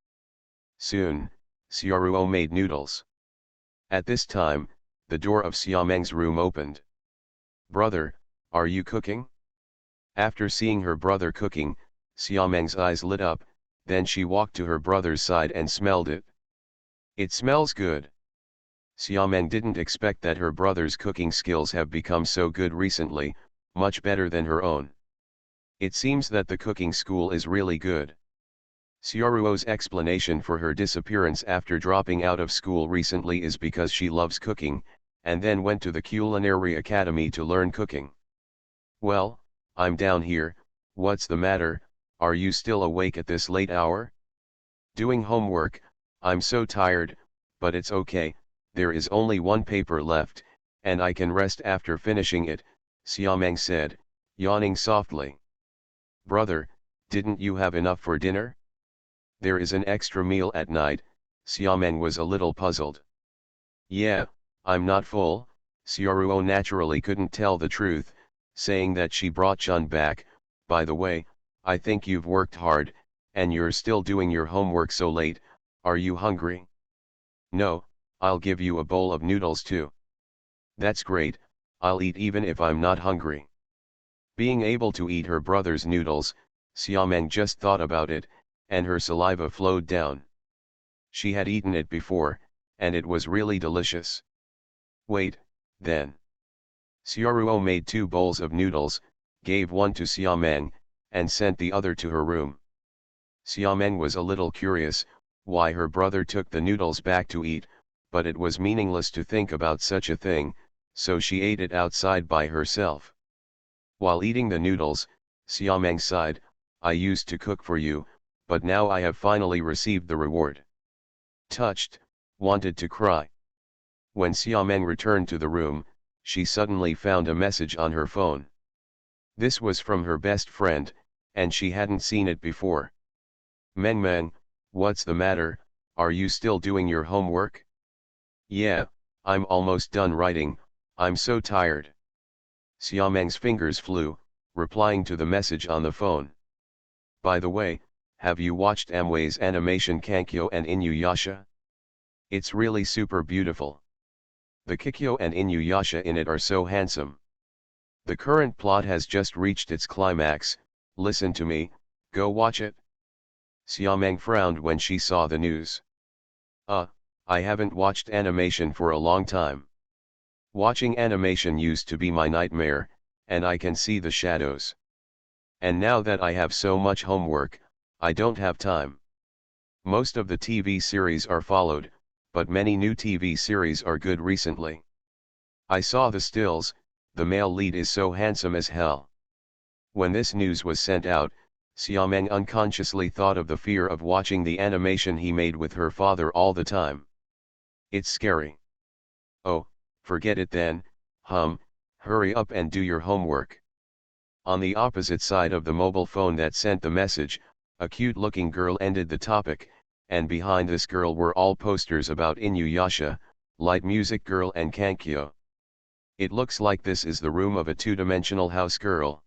Soon, Xiaoruo made noodles. At this time, the door of Xiaomeng's room opened. Brother, are you cooking? After seeing her brother cooking, Xiaomeng's eyes lit up, then she walked to her brother's side and smelled it. It smells good. Xiaomeng didn't expect that her brother's cooking skills have become so good recently, much better than her own. It seems that the cooking school is really good. Xiaoruo's explanation for her disappearance after dropping out of school recently is because she loves cooking, and then went to the culinary academy to learn cooking. Well, I'm down here, what's the matter, are you still awake at this late hour? Doing homework, I'm so tired, but it's okay, there is only one paper left, and I can rest after finishing it, Xiaomeng said, yawning softly. Brother, didn't you have enough for dinner? There is an extra meal at night. Xiaomeng was a little puzzled. Yeah, I'm not full. Xiaoruo naturally couldn't tell the truth, saying that she brought Chun back. By the way, I think you've worked hard, and you're still doing your homework so late. Are you hungry? No, I'll give you a bowl of noodles too. That's great, I'll eat even if I'm not hungry. Being able to eat her brother's noodles, Xiaomeng just thought about it, and her saliva flowed down. She had eaten it before, and it was really delicious. Wait, then. Xiaoruo made 2 bowls of noodles, gave one to Xiaomeng, and sent the other to her room. Xiaomeng was a little curious, why her brother took the noodles back to eat, but it was meaningless to think about such a thing, so she ate it outside by herself. While eating the noodles, Xiaomeng sighed, I used to cook for you, but now I have finally received the reward. Touched, wanted to cry. When Xiaomeng returned to the room, she suddenly found a message on her phone. This was from her best friend, and she hadn't seen it before. Meng Meng, what's the matter, are you still doing your homework? Yeah, I'm almost done writing, I'm so tired. Xiaomeng's fingers flew, replying to the message on the phone. By the way, have you watched Amway's animation Kankyo and Inuyasha? It's really super beautiful. The Kikyo and Inuyasha in it are so handsome. The current plot has just reached its climax, listen to me, go watch it. Xiaomeng frowned when she saw the news. I haven't watched animation for a long time. Watching animation used to be my nightmare, and I can see the shadows. And now that I have so much homework, I don't have time. Most of the TV series are followed, but many new TV series are good recently. I saw the stills, the male lead is so handsome as hell. When this news was sent out, Xiaomeng unconsciously thought of the fear of watching the animation he made with her father all the time. It's scary. Oh, forget it then, hurry up and do your homework. On the opposite side of the mobile phone that sent the message, a cute-looking girl ended the topic, and behind this girl were all posters about Inuyasha, Light Music Girl and Kankyo. It looks like this is the room of a two-dimensional house girl.